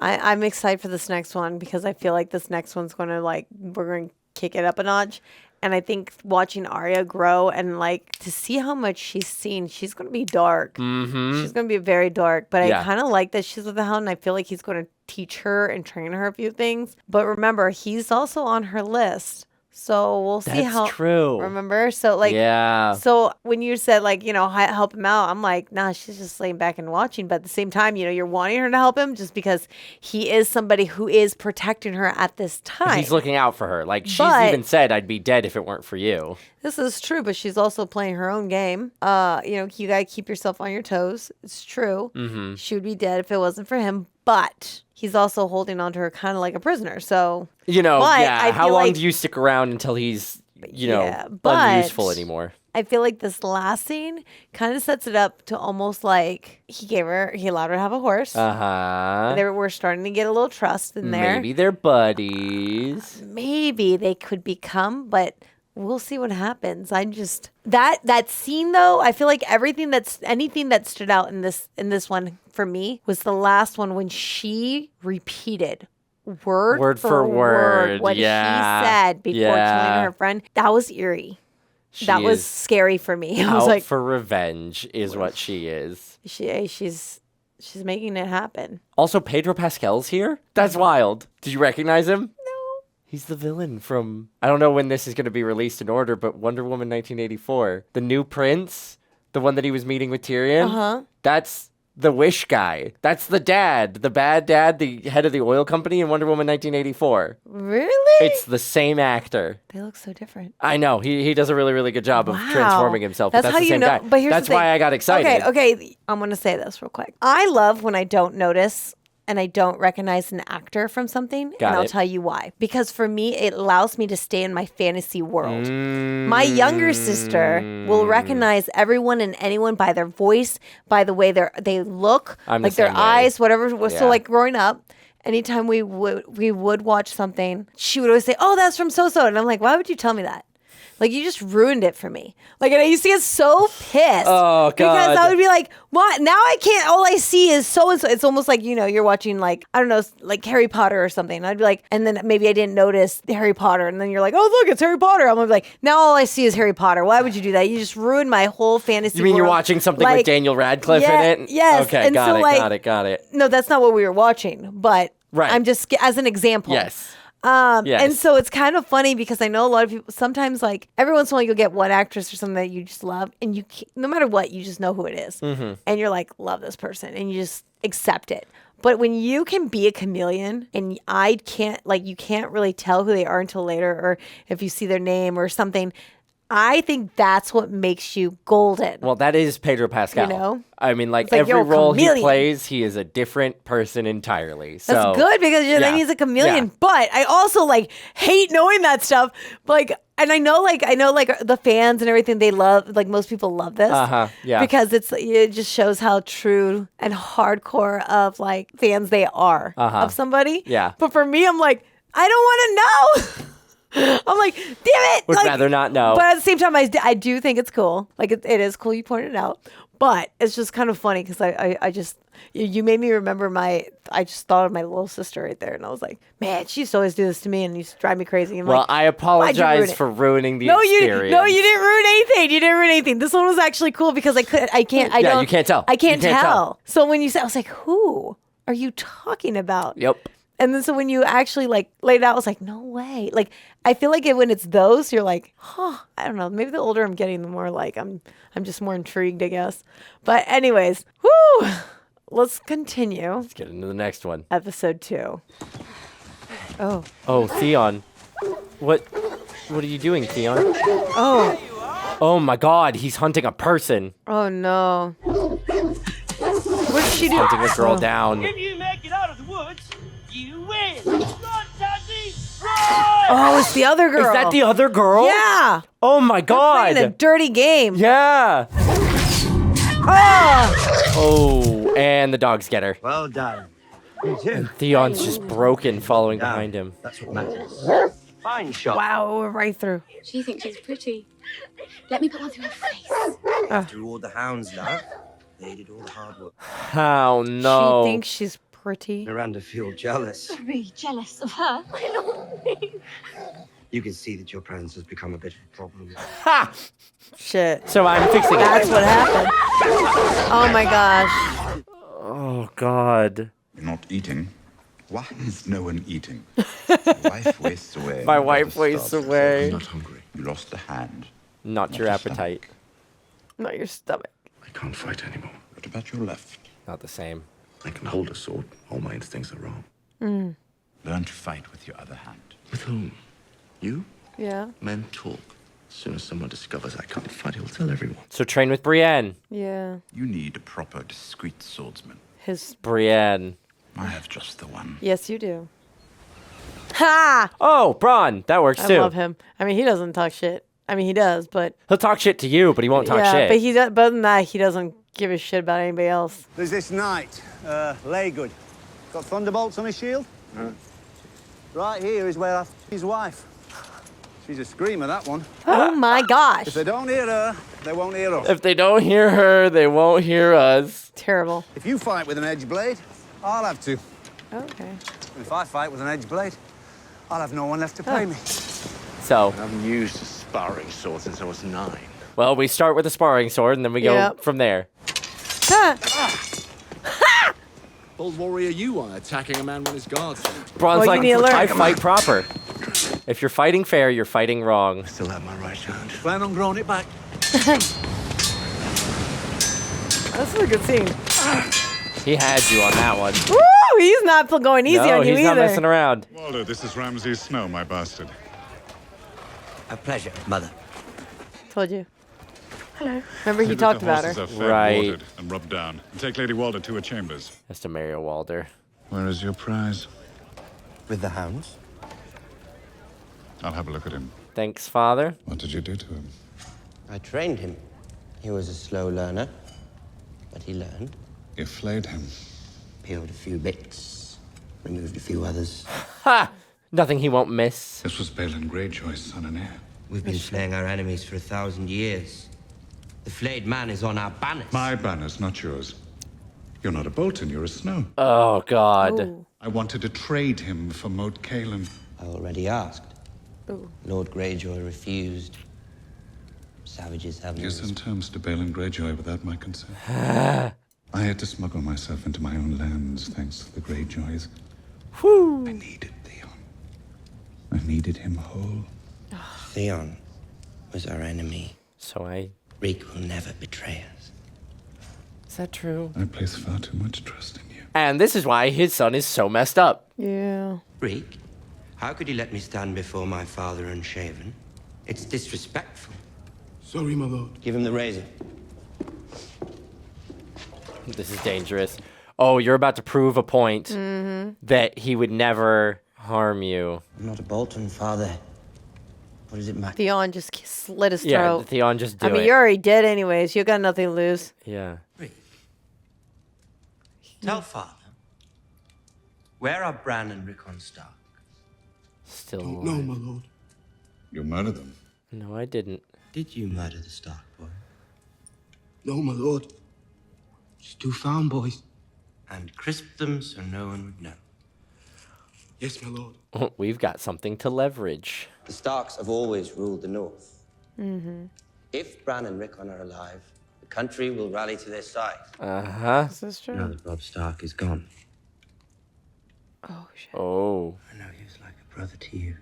I'm excited for this next one because I feel like this next one's going to we're going to kick it up a notch. And I think watching Arya grow and to see how much she's seen, she's going to be dark. Mm-hmm. She's going to be very dark. But Yeah. I kind of like that she's with the Hound. And I feel like he's going to teach her and train her a few things. But remember, he's also on her list. So we'll see That's how. true. Remember? So Yeah. So when you said help him out, I'm like, nah, she's just laying back and watching. But at the same time, you're wanting her to help him just because he is somebody who is protecting her at this time. He's looking out for her. Like, she's But- even said, I'd be dead if it weren't for you. This is true, but she's also playing her own game. You gotta keep yourself on your toes. It's true. Mm-hmm. She would be dead if it wasn't for him. But he's also holding on to her kind of like a prisoner. So but I how feel long like- do you stick around until he's, but unuseful anymore? I feel like this last scene kind of sets it up to almost like he allowed her to have a horse. Uh-huh. We're starting to get a little trust in there. Maybe they're buddies. Maybe they could become, but we'll see what happens. I just that scene though, I feel like anything that stood out in this one for me was the last one when she repeated word for word what he said before killing her friend. That was eerie. That was scary for me. I was like, for revenge is what she is. She's making it happen. Also, Pedro Pascal's here? That's wild. Did you recognize him? He's the villain from, I don't know when this is going to be released in order, but Wonder Woman 1984. The new prince, the one that he was meeting with Tyrion. Uh-huh. That's the Wish guy. That's the dad, the bad dad, the head of the oil company in Wonder Woman 1984. Really? It's the same actor. They look so different. I know. He does a really, really good job of transforming himself. That's But how that's the you same know. guy. But here's that's the thing. why I got excited. Okay. I'm going to say this real quick. I love when I don't notice and I don't recognize an actor from something. Got and I'll it. tell you why. Because for me, it allows me to stay in my fantasy world. My younger sister will recognize everyone and anyone by their voice, by the way they look, I'm the like their same way. eyes, whatever. Yeah. So like growing up, anytime we would watch something, she would always say, "Oh, that's from so-so." And I'm like, "Why would you tell me that?" Like, you just ruined it for me. Like, and I used to get so pissed. Oh, God. Because I would be like, what? Now I can't, all I see is so-and-so. It's almost like, you're watching, like, I don't know, like Harry Potter or something. And I'd be like, and then maybe I didn't notice Harry Potter. And then you're like, oh, look, it's Harry Potter. I'm like, now all I see is Harry Potter. Why would you do that? You just ruined my whole fantasy You mean you're world. watching something Like, with Daniel Radcliffe yeah, in it? yes. Okay, And got so, it, like, got it. No, that's not what we were watching. But Right. I'm just, as an example. Yes. Yes. And so it's kind of funny because I know a lot of people, sometimes like every once in a while you'll get one actress or something that you just love and you can't, no matter what, you just know who it is. Mm-hmm. And you're like, love this person and you just accept it. But when you can be a chameleon and you can't really tell who they are until later or if you see their name or something, I think that's what makes you golden. Well, that is Pedro Pascal. You know? I mean, like, It's like, every you're a role he chameleon. plays, he is a different person entirely. So That's good because then he's a chameleon. Yeah. But I also hate knowing that stuff. And I know the fans and everything they love. Like most people love this. Yeah. Because it just shows how true and hardcore of fans they are of somebody. Yeah. But for me, I'm like, I don't want to know. I'm like, damn it. Would rather not know. But at the same time, I do think it's cool. Like it is cool. You pointed it out. But it's just kind of funny because I just, you made me remember I just thought of my little sister right there. And I was like, man, she used to always do this to me and used to drive me crazy. I'm Well, like, I why'd you ruin apologize it? for ruining the No, experience. you didn't ruin anything. You didn't ruin anything. This one was actually cool because you can't tell. I can't tell. So when you said, I was like, who are you talking about? Yep. And then so when you actually laid it out, I was like, no way. Like, I feel like when it's those, you're like, huh, I don't know. Maybe the older I'm getting, the more I'm just more intrigued, I guess. But anyways, whoo, let's continue. Let's get into the next one. Episode 2. Oh. Oh, Theon. What are you doing, Theon? Oh. Oh my God, he's hunting a person. Oh no. What did she do? Hunting a girl down. If you make it out of the woods, you win. Oh, it's the other girl. Is that the other girl? Yeah. Oh my God. Playing a dirty game. Yeah. Oh, and the dogs get her. Well done. And Theon's just broken following behind him. That's what matters. Fine shot. Wow, right through. She thinks she's pretty. Let me put one through her face. Do all the hounds, love. They did all the hard work. Oh no. She thinks she's pretty. Miranda feel jealous. Very jealous of her. You can see that your presence has become a bit of a problem. Ha! Shit. So I'm fixing it. That's what happened. Oh my gosh. Oh God. You're not eating. Why is no one eating? Wife wastes away. My wife wastes away. I'm not hungry. You lost a hand. Not your appetite. Not your stomach. I can't fight anymore. What about your left? Not the same. I can hold a sword. All my instincts are wrong. Mm. Learn to fight with your other hand. With whom? You? Yeah. Men talk. As soon as someone discovers I can't fight, he'll tell everyone. So train with Brienne. Yeah. You need a proper, discreet swordsman. His. Brienne. I have just the one. Yes, you do. Ha! Oh, Bronn. That works too. I love him. I mean, he doesn't talk shit. I mean, he does, but he'll talk shit to you, but he won't talk yeah, shit. but he does. But other than that, he doesn't give a shit about anybody else. There's this knight, Laygood. Got thunderbolts on his shield? Right here is where I his wife. She's a screamer, that one. Oh my gosh. If they don't hear her, they won't hear us. If they don't hear her, they won't hear us. Terrible. If you fight with an edge blade, I'll have to. Okay. And if I fight with an edge blade, I'll have no one left to pay me. So. I haven't used a sparring sword since I was 9. Well, we start with a sparring sword, and then we go from there. Bold warrior you are, attacking a man when his guard's down. Bronn's like, I fight proper. If you're fighting fair, you're fighting wrong. Still have my right hand. Plan on growing it back. This is a good scene. He had you on that one. Woo! He's not going easy on you he's either. not messing around. Waldo, this is Ramsay Snow, my bastard. A pleasure, Mother. Told you. Hello. Remember he talked about her. Right. Watered and rubbed down. And take Lady Walder to her chambers. Has to marry a Walder. Where is your prize? With the hounds. I'll have a look at him. Thanks, Father. What did you do to him? I trained him. He was a slow learner, but he learned. You flayed him. Peeled a few bits, removed a few others. Ha! Nothing he won't miss. This was Balon Greyjoy's son and heir. We've been slaying our enemies for 1,000 years. The flayed man is on our banners. My banners, not yours. You're not a Bolton, you're a Snow. Oh, God. Ooh. I wanted to trade him for Moat Caelan. I already asked. Ooh. Lord Greyjoy refused. Savages have no... You sent terms to Balon Greyjoy without my consent. I had to smuggle myself into my own lands thanks to the Greyjoys. Whew. I needed Theon. I needed him whole. Theon was our enemy. So Reek will never betray us. Is that true? I place far too much trust in you. And this is why his son is so messed up. Yeah. Reek, how could you let me stand before my father unshaven? It's disrespectful. Sorry, my lord. Give him the razor. This is dangerous. Oh, you're about to prove a point that he would never harm you. I'm not a Bolton, father. What does it matter? Theon just slit his Yeah, throat. Theon just do I mean, it. you're already dead anyways. You got nothing to lose. Yeah. Tell father. Where are Bran and Rickon Stark? Still Don't know, my lord. You murdered them. No, I didn't. Did you murder the Stark boy? No, my lord. Just 2 farm boys. And crisped them so no one would know. Yes, my lord. We've got something to leverage. The Starks have always ruled the North. Mm-hmm. If Bran and Rickon are alive, the country will rally to their side. Uh-huh. Is this true? Now that Robb Stark is gone. Oh, shit. Oh. I know he was like a brother to you,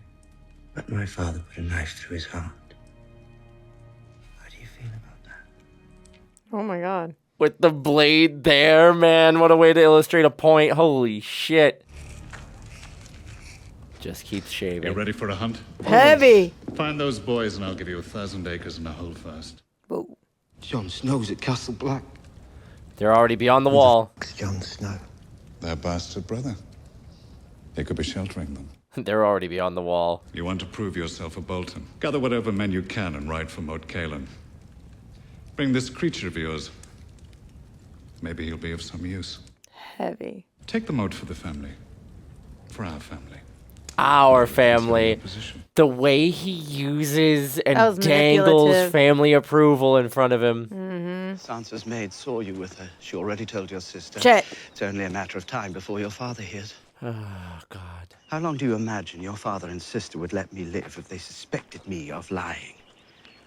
but my father put a knife through his heart. How do you feel about that? Oh, my God. With the blade there, man. What a way to illustrate a point. Holy shit. Just keeps shaving. You ready for a hunt? Heavy. Find those boys and I'll give you 1,000 acres and a holdfast. Whoa. Jon Snow's at Castle Black. They're already beyond the wall. Jon Snow. Their bastard brother. They could be sheltering them. They're already beyond the wall. You want to prove yourself a Bolton. Gather whatever men you can and ride for Moat Caelan. Bring this creature of yours. Maybe he'll be of some use. Heavy. Take the moat for the family. For our family. our family. The way he uses That and was dangles manipulative. family approval in front of him. Sansa's maid saw you with her. She already told your sister. Shit. It's only a matter of time before your father hears. Oh, God. How long do you imagine your father and sister would let me live if they suspected me of lying?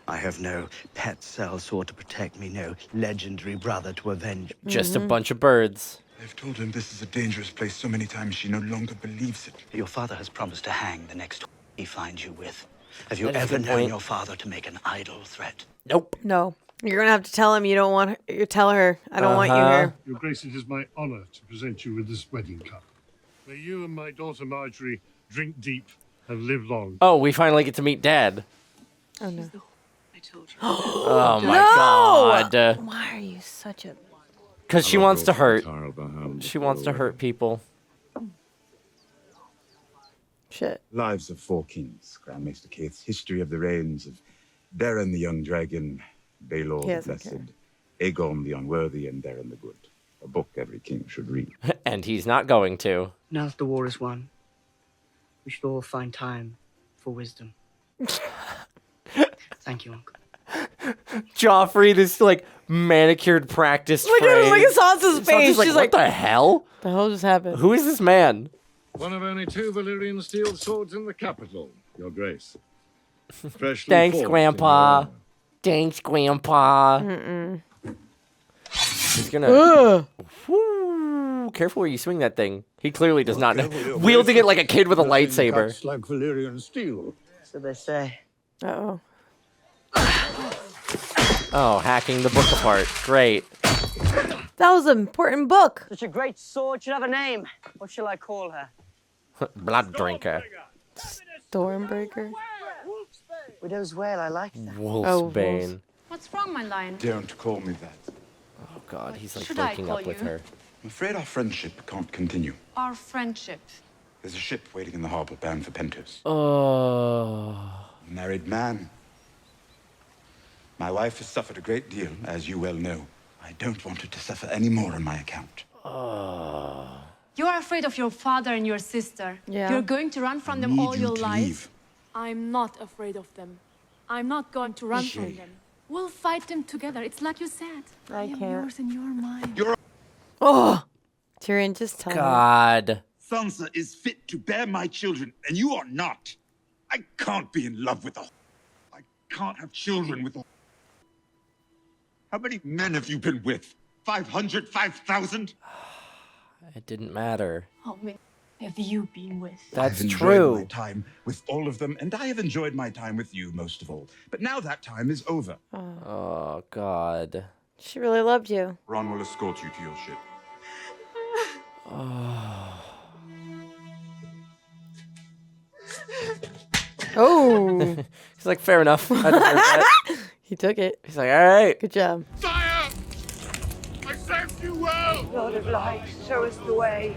I have no pet sellsword to protect me, no legendary brother to avenge. Just a bunch of birds. I've told him this is a dangerous place so many times she no longer believes it. Your father has promised to hang the next he finds you with. Have you That's a ever good known point. your father to make an idle threat? Nope. No. You're going to have to tell him you don't want her. You tell her, I don't want you here. Your Grace, it is my honor to present you with this wedding cup. May you and my daughter Margaery drink deep and live long. Oh, we finally get to meet Dad. Oh, no. Oh, my No! God. Why are you such a... Because she wants to hurt. She wants to hurt people. Shit. Lives of Four Kings, Grand Maester Keith's history of the reigns of Beren the Young Dragon, Baelor He the doesn't Blessed, Aegon the Unworthy, and Beren the Good. A book every king should read. And he's not going to. Now that the war is won, we should all find time for wisdom. Thank you, Uncle. Joffrey, this like manicured practice. Look at Sansa's face. Like, She's what the hell? The hell just happened? Who is this man? One of only 2 Valyrian steel swords in the capital, Your Grace. Freshly Thanks, forged in Grandpa. your Thanks, Grandpa. Mm-mm. He's gonna. Whoo, careful where you swing that thing. He clearly does not know. Wielding it like a kid with a lightsaber. Cuts like Valyrian steel. So they say. Uh-oh. Oh, hacking the book apart. Great. That was an important book. Such a great sword should have a name. What shall I call her? Blood drinker. Stormbreaker. Widow's Wail, I like that. Wolfsbane. What's wrong, my lion? Don't call me that. Oh, God, he's like Should I breaking call up with you? her. I'm afraid our friendship can't continue. Our friendship. There's a ship waiting in the harbor bound for Pentos. Oh. Married man. My wife has suffered a great deal, as you well know. I don't want her to suffer any more on my account. You are afraid of your father and your sister. Yeah. You're going to run from them Need all you your to life. leave. I'm not afraid of them. I'm not going to run from them. We'll fight them together. It's like you said. I am can't. yours and you're mine. Oh! Tyrion, just tell me. God. Sansa is fit to bear my children, and you are not. I can't be in love with a... I can't have children with a... How many men have you been with? 500? 5,000? It didn't matter. How many have you been with? That's I've enjoyed true. my time with all of them, and I have enjoyed my time with you most of all. But now that time is over. Oh, God. She really loved you. Ron will escort you to your ship. Oh. He's like, fair enough. I deserve that. He took it. He's like, all right. Good job. Sire! I served you well! Lord of light, show us the way.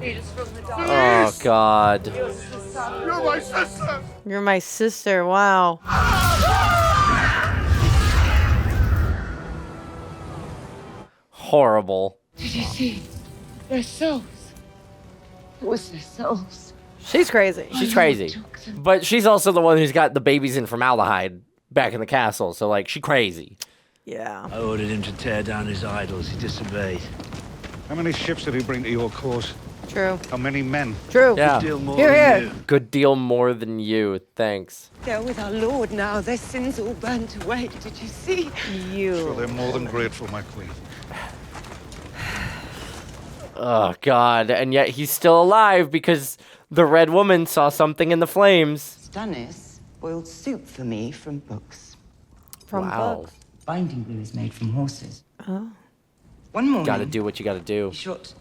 Lead us from the dark. Oh, God. You're my sister! You're my sister. Wow. Horrible. Did you see their souls? It was their souls. She's crazy. She's crazy. But she's also the one who's got the babies in formaldehyde back in the castle. So, like, she crazy. Yeah. I ordered him to tear down his idols. He disobeyed. How many ships did he bring to your cause? True. How many men? True. Yeah. Deal more Here, than here. you. Good deal more than you. Thanks. They're with our Lord now. Their sins all burnt away. Did you see? Sure, they're more than grateful, my queen. Oh, God. And yet he's still alive because the Red Woman saw something in the flames. Stannis boiled soup for me from books. From Wow. books. Binding glue is made from horses. Oh. One morning, Gotta do what you gotta do. he shot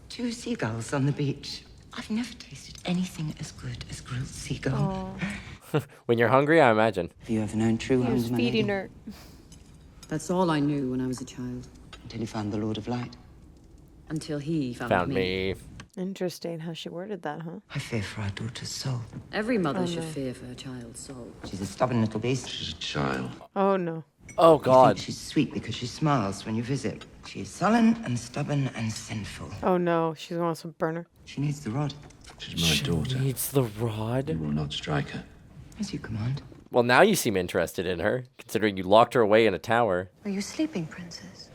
2 seagulls on the beach. I've never tasted anything as good as grilled seagull. When you're hungry, I imagine. Have you ever known true He was hunger, my feeding lady? her. That's all I knew when I was a child. Until you found the Lord of Light. Until he Found me. Interesting how she worded that, huh? I fear for our daughter's soul. Every mother Oh, should no. fear for her child's soul. She's a stubborn little beast. She's a child. Oh, no. Oh, You God. think she's sweet because she smiles when you visit. She is sullen and stubborn and sinful. Oh, no. She wants to burn her. She needs the rod. She's my daughter. Needs the rod. You will not strike her. As you command. Well, now you seem interested in her, considering you locked her away in a tower. Are you sleeping, princess?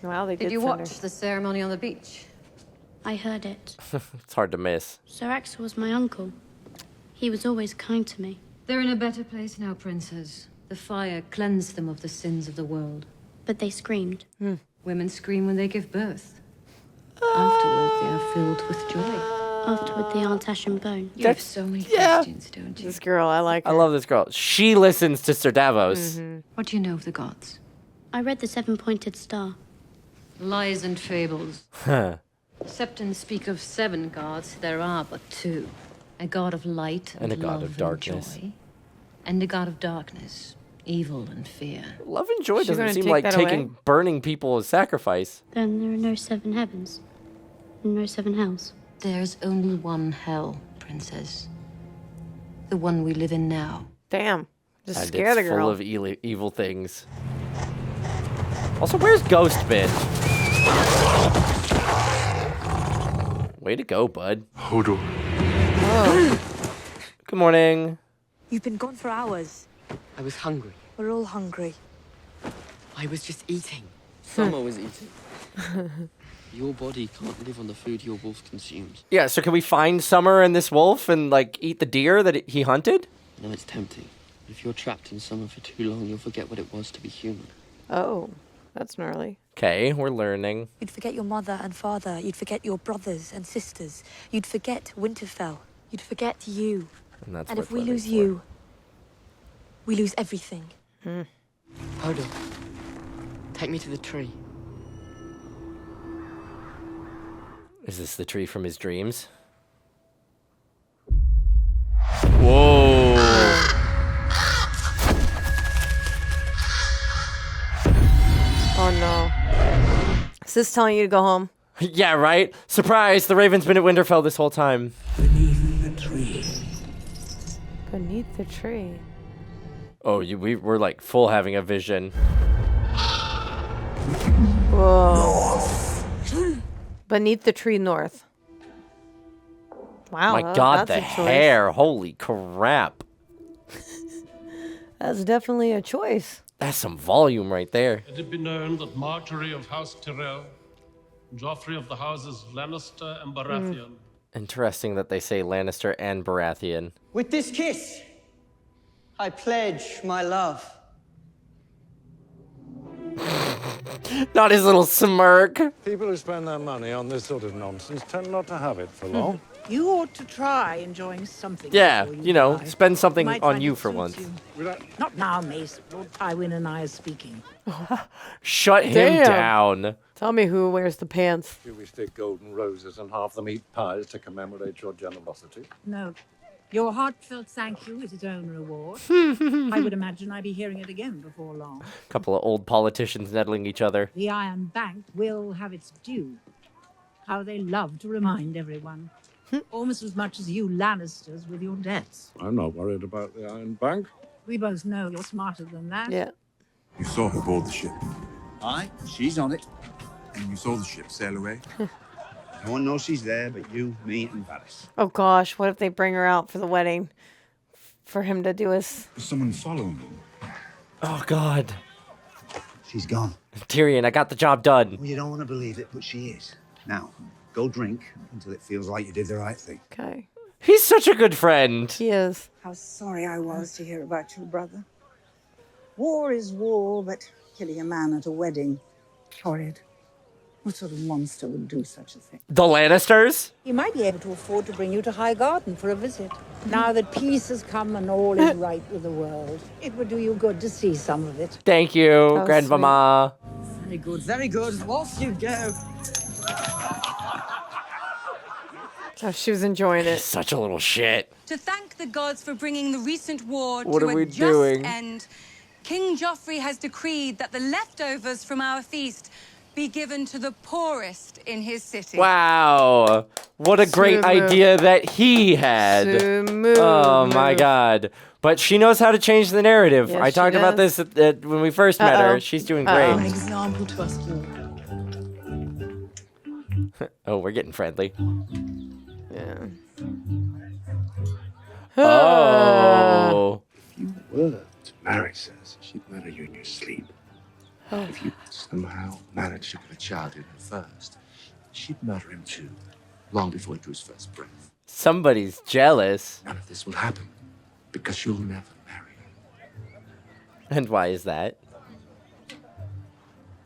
Wow, they Did you send watch her. the ceremony on the beach? I heard it. It's hard to miss. Sir Axel was my uncle. He was always kind to me. They're in a better place now, princess. The fire cleansed them of the sins of the world. But they screamed. Women scream when they give birth. Afterward, they are filled with joy. Afterward, they aren't ash and bone. You have so many questions, don't you? This girl, I like her. I love this girl. She listens to Sir Davos. What do you know of the gods? I read the seven-pointed star. Lies and fables. Huh. Septons speak of 7 gods. There are but 2. A god of light And a god love of darkness. And joy. And a god of darkness, evil and fear. Love and joy She's doesn't gonna seem take like that taking away? burning people as sacrifice. Then there are no 7 heavens. And no 7 hells. There's only one hell, princess. The one we live in now. Damn. Just And scare the it's girl. full of evil things. Also, where's Ghost been? Way to go, bud. Hodor. Good morning. You've been gone for hours. I was hungry. We're all hungry. I was just eating. Summer was eating. Your body can't live on the food your wolf consumes. Yeah, so can we find Summer and this wolf and, like, eat the deer that he hunted? No, it's tempting. If you're trapped in summer for too long, you'll forget what it was to be human. Oh, that's gnarly. Okay, we're learning. You'd forget your mother and father. You'd forget your brothers and sisters. You'd forget Winterfell. You'd forget you. And that's And worth if we living lose for. you, we lose everything. Hodor, take me to the tree. Is this the tree from his dreams? Whoa. Oh no. Is this telling you to go home? Yeah, right? Surprise! The Raven's been at Winterfell this whole time. Beneath the tree. Beneath the tree. Oh, we're like full having a vision. Whoa. Beneath the tree north. Wow. My God, that's the a choice. hair. Holy crap. That's definitely a choice. That's some volume right there. Let it be known that Margaery of House Tyrell, Joffrey of the houses Lannister and Baratheon. Interesting that they say Lannister and Baratheon. With this kiss, I pledge my love. Not his little smirk. People who spend their money on this sort of nonsense tend not to have it for long. You ought to try enjoying something. Yeah, before you know, die. spend something Might on find you it for suits once. you. Not now, Mace. Lord Tywin and I are speaking. Shut him Damn. down. Tell me who wears the pants. Do we stick golden roses and half the meat pies to commemorate your generosity? No. Your heartfelt thank you is its own reward. I would imagine I'd be hearing it again before long. Couple of old politicians nettling each other. The Iron Bank will have its due. How they love to remind everyone. Almost as much as you Lannisters with your debts. I'm not worried about the Iron Bank. We both know you're smarter than that. Yeah. You saw her board the ship. Aye, she's on it. And you saw the ship sail away. No one knows she's there but you, me, and Varys. Oh gosh, what if they bring her out for the wedding? For him to do his... Is someone following them? Oh, God. She's gone. Tyrion, I got the job done. Well, you don't want to believe it, but she is. Now, go drink until it feels like you did the right thing. Okay. He's such a good friend. He is. How sorry I was to hear about your brother. War is war, but killing a man at a wedding, horrid. What sort of monster would do such a thing? The Lannisters? He might be able to afford to bring you to High Garden for a visit. Now that peace has come and all is right with the world, it would do you good to see some of it. Thank you, Oh, Grandmama. Very good, very good. Off you go. Oh, she was enjoying it. Such a little shit. To thank the gods for bringing the recent war What to are a we just doing? end, King Joffrey has decreed that the leftovers from our feast be given to the poorest in his city. Wow. What a great Smooth move. idea that he had. Smooth Oh, my move. God. But she knows how to change the narrative. Yes, I she talked about does. this when we first met her. Uh-oh. She's doing Uh-oh. great. Example to us all. Oh, we're getting friendly. Yeah. Oh. If you were to marry Cersei, she'd murder you in your sleep. Oh. If you somehow managed to get a child in her first, she'd murder him too, long before he drew his first breath. Somebody's jealous. None of this will happen, because you'll never marry her. And why is that?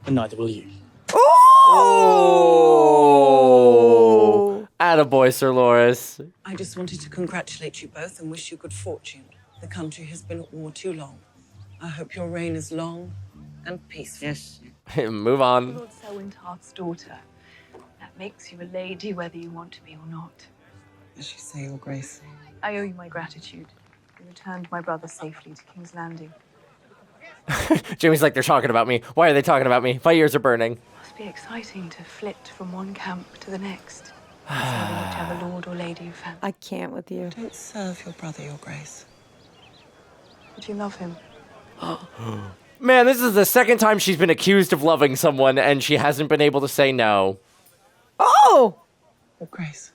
And neither will you. Oh! Attaboy, Sir Loras. I just wanted to congratulate you both and wish you good fortune. The country has been at war too long. I hope your reign is long and peaceful. Yes. Move on. Lord Selwyntarth's daughter. That makes you a lady whether you want to be or not. As you say, Your Grace. I owe you my gratitude. You returned my brother safely to King's Landing. Jaime's like, they're talking about me. Why are they talking about me? My ears are burning. Must be exciting to flit from one camp to the next. Serving whichever lord or lady you fancy. I can't with you. Don't serve your brother, Your Grace. Would you love him? Man, this is the second time she's been accused of loving someone and she hasn't been able to say no. Oh! Your Grace.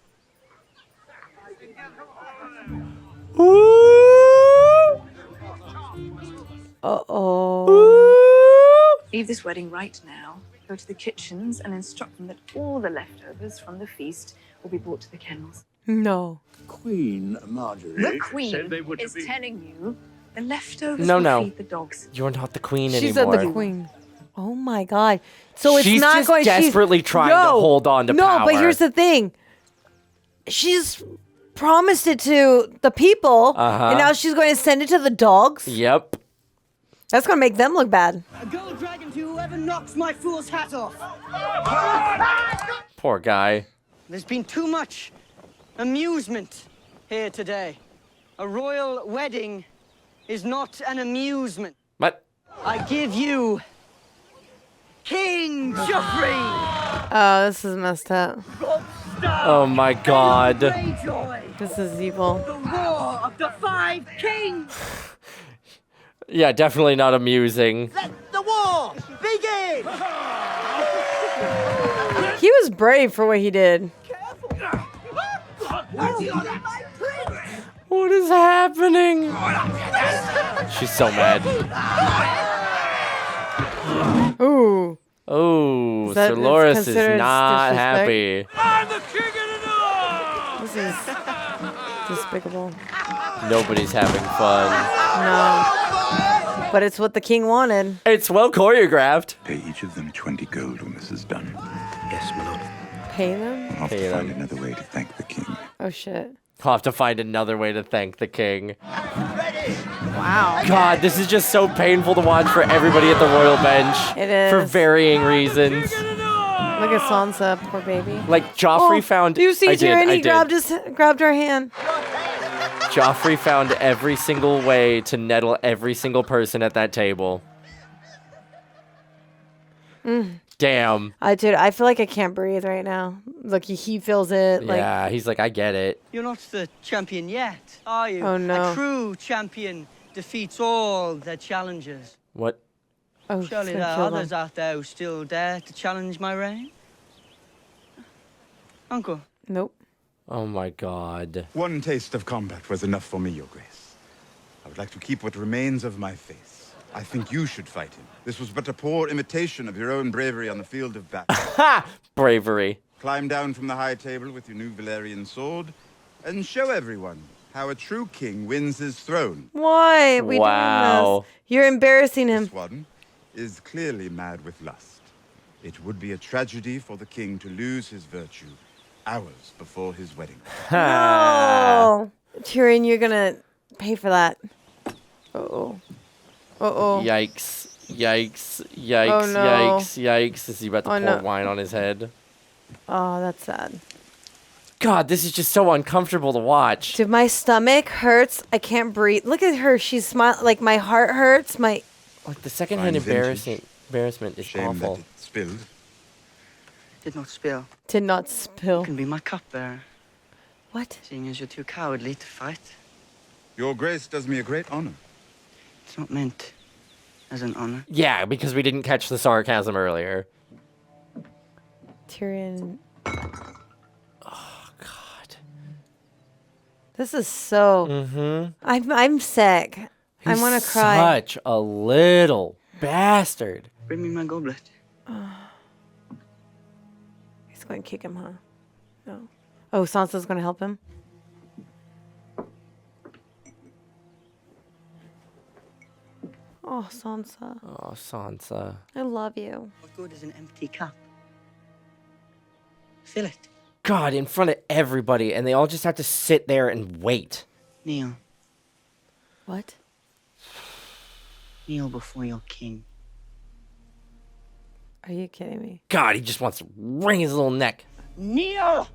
Uh-oh. Leave this wedding right now. Go to the kitchens and instruct them that all the leftovers from the feast will be brought to the kennels. No. Queen Margaery The Queen is telling you the leftovers No, will no. feed the dogs. You're not the queen She anymore. said the queen. Oh my god. So it's She's not just going desperately trying to hold on to no, power. but here's the thing. She's promised it to the people, and now she's going to send it to the dogs. Yep. That's going to make them look bad. A gold dragon to whoever knocks my fool's hat off. Poor guy. There's been too much amusement here today. A royal wedding is not an amusement. What? I give you King Joffrey. Oh, this is messed up. Oh my god. This is evil. The War of the Five Kings. Yeah, definitely not amusing. Let the war begin. He was brave for what he did. What is happening? She's so mad. Ooh. Oh, Is that- Sir Loras is considered not disrespect? happy. I'm the king of the north! This is despicable. Nobody's having fun. No. But it's what the king wanted. It's well choreographed. Pay each of them 20 gold when this is done. Yes, my lord. Pay them? I'll have to find another way to thank the king. Oh shit. I'll have to find another way to thank the king. Wow. God, this is just so painful to watch for everybody at the royal bench. It is. For varying reasons. Look at Sansa, poor baby. Like, Joffrey found... Do you see I did, Tyrion? I He did. grabbed her hand. Joffrey found every single way to nettle every single person at that table. Damn. Dude, I feel like I can't breathe right now. Look, he feels it. Like, Yeah, he's like, I get it. You're not the champion yet, are you? Oh, no. A true champion defeats all their challengers. What? Oh, Surely he's there gonna are kill others them. out there who still dare to challenge my reign. Uncle. Nope. Oh my god. One taste of combat was enough for me, Your Grace. I would like to keep what remains of my face. I think you should fight him. This was but a poor imitation of your own bravery on the field of battle. Ha! Bravery. Climb down from the high table with your new Valyrian sword and show everyone how a true king wins his throne. Why? We doing this? You're embarrassing him. This one is clearly mad with lust. It would be a tragedy for the king to lose his virtue hours before his wedding. No. Tyrion, you're gonna pay for that. Uh-oh. Uh-oh. Yikes. Yikes. Yikes. Oh, no. Yikes. Yikes. Is he about to Oh, pour no. wine on his head? Oh, that's sad. God, this is just so uncomfortable to watch. Dude, my stomach hurts. I can't breathe. Look at her. She's smiling. Like, my heart hurts. My... Like, the secondhand Fine embarrassment is Shame awful. that it spilled. Did not spill. Did not spill. You can be my cupbearer. What? Seeing as you're too cowardly to fight. Your Grace does me a great honor. It's not meant as an honor. Yeah, because we didn't catch the sarcasm earlier. Tyrion This is so. I'm sick. I He's want to cry. Such a little bastard. Bring me my goblet. He's going to kick him, huh? No. Oh, Sansa's going to help him. Oh, Sansa. Oh, Sansa. I love you. What good is an empty cup? Fill it. God, in front of everybody, and they all just have to sit there and wait. Kneel. What? Kneel before your king. Are you kidding me? God, he just wants to wring his little neck. Kneel!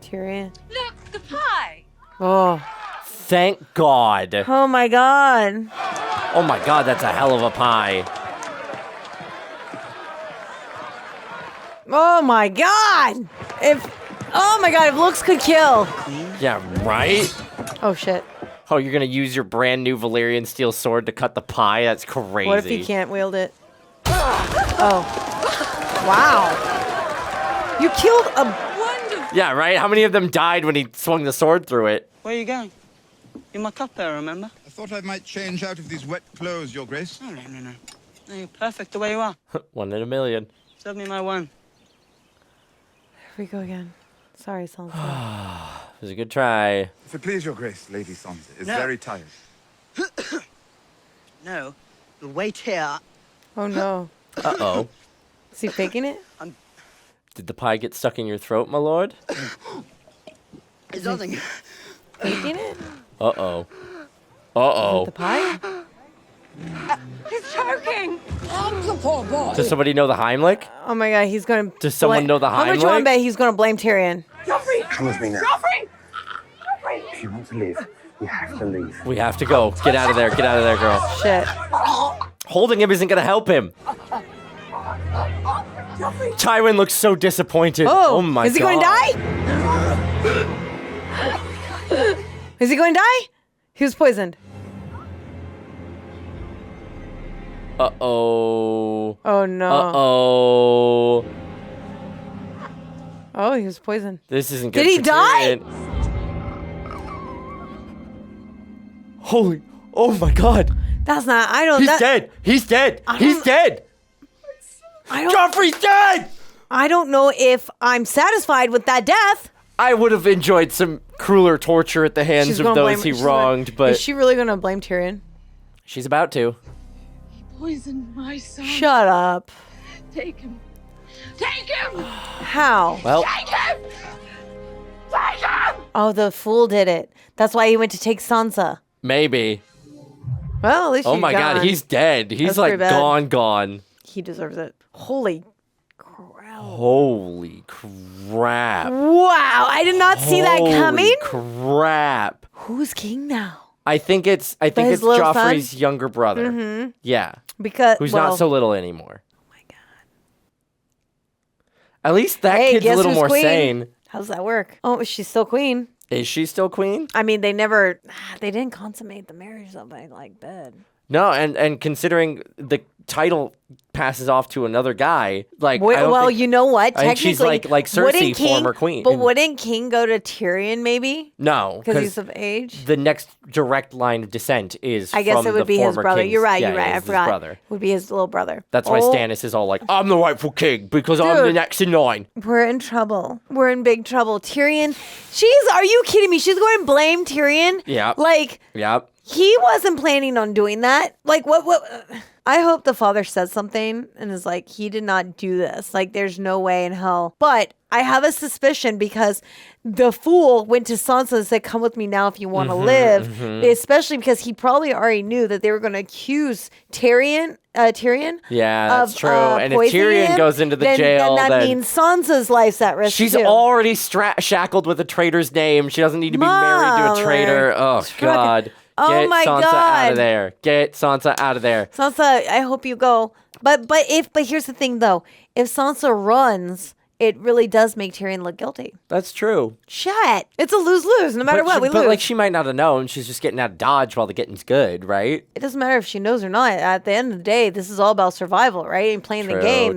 Tyrion. Look, the pie! Oh. Thank God. Oh my God. Oh my God, that's a hell of a pie. Oh my God. Oh my God, if looks could kill. Yeah, right? Oh shit. Oh, you're gonna use your brand new Valyrian steel sword to cut the pie? That's crazy. What if he can't wield it? Oh. Wow. You killed a... Wonderful. Yeah, right? How many of them died when he swung the sword through it? Where are you going? You're my cupbearer, remember? I thought I might change out of these wet clothes, Your Grace. No. No, you're perfect the way you are. 1 in a million. Serve me my wine. Here we go again. Sorry, Sansa. It was a good try. If it please Your Grace, Lady Sansa is No. very tired. No, you'll wait here. Oh no. Uh-oh. Is he faking it? Did the pie get stuck in your throat, my lord? It's nothing. Faking it? Uh-oh. Uh-oh. The pie? He's choking! Help the poor boy! Does somebody know the Heimlich? Oh my God, he's going to... Does someone know the How much you want Heimlich? to bet he's going to blame Tyrion? Joffrey! Come with me now. Joffrey! If you want to live, you have to leave. We have to go. Get out of there. Get out of there, girl. Shit. Holding him isn't going to help him. Tywin looks so disappointed. Oh my God. Is he going to die? Is he going to die? He was poisoned. Uh-oh. Oh no. Uh-oh. Oh, he was poisoned. This isn't good. Did he for die? Tyrion. Holy. Oh my God. That's not... I don't... He's dead. He's dead. He's dead. Joffrey's dead. I don't know if I'm satisfied with that death. I would have enjoyed some crueler torture at the hands of gonna those he she's wronged, gonna- but Is she really going to blame Tyrion? she's about to. Poisoned my son. Shut up. Take him. Take him! How? Well, Take him! Take him! Oh, the fool did it. That's why he went to take Sansa. maybe. Well, at least Oh she's my God, gone. he's dead. He's That's like pretty bad. gone. He deserves it. Holy Holy crap. wow! I did not see that coming. Crap. Who's king now? I think it's his little Joffrey's son? younger brother. Mhm. Yeah. Because Who's well, not so little anymore. Oh my God. At least that hey, kid's a guess little who's more queen? sane. How's that work? Oh, she's still queen. Is she still queen? I mean, they didn't consummate the marriage though by like bed. No, and considering the title passes off to another guy, like I don't Well, think- you know what? I think she's Technically, like Cersei, wouldn't King- former queen. But wouldn't King go to Tyrion maybe? No, Because he's of age. the next direct line of descent is I guess from it would the be his former brother. king's- You're right. yeah, You're right. it I is his forgot. brother. Would be his little brother. That's why Oh, Stannis is all like, I'm the rightful king because I'm the Dude. next in line. We're in trouble. We're in big trouble. Tyrion, are you kidding me? She's going to blame Tyrion? Yeah. Like, Yep. he wasn't planning on doing that. Like, what? I hope the father says something and is like, he did not do this. Like, there's no way in hell. But I have a suspicion because the fool went to Sansa and said, come with me now if you want to live. Especially because he probably already knew that they were going to accuse Tyrion. Yeah, that's of, true. And if poisoning Tyrion him, goes into the then jail, that then means Sansa's life's at risk she's too. already shackled with a traitor's name. She doesn't need to be married to a traitor. Oh, God. Oh Get my Sansa out God. of there. Get Sansa out of there. Sansa, I hope you go. But here's the thing though. If Sansa runs it really does make Tyrion look guilty. That's true. Shit. It's a lose-lose no matter what. We lose. But she might not have known. She's just getting out of Dodge while the getting's good, right? It doesn't matter if she knows or not. At the end of the day, this is all about survival, right? And playing the game.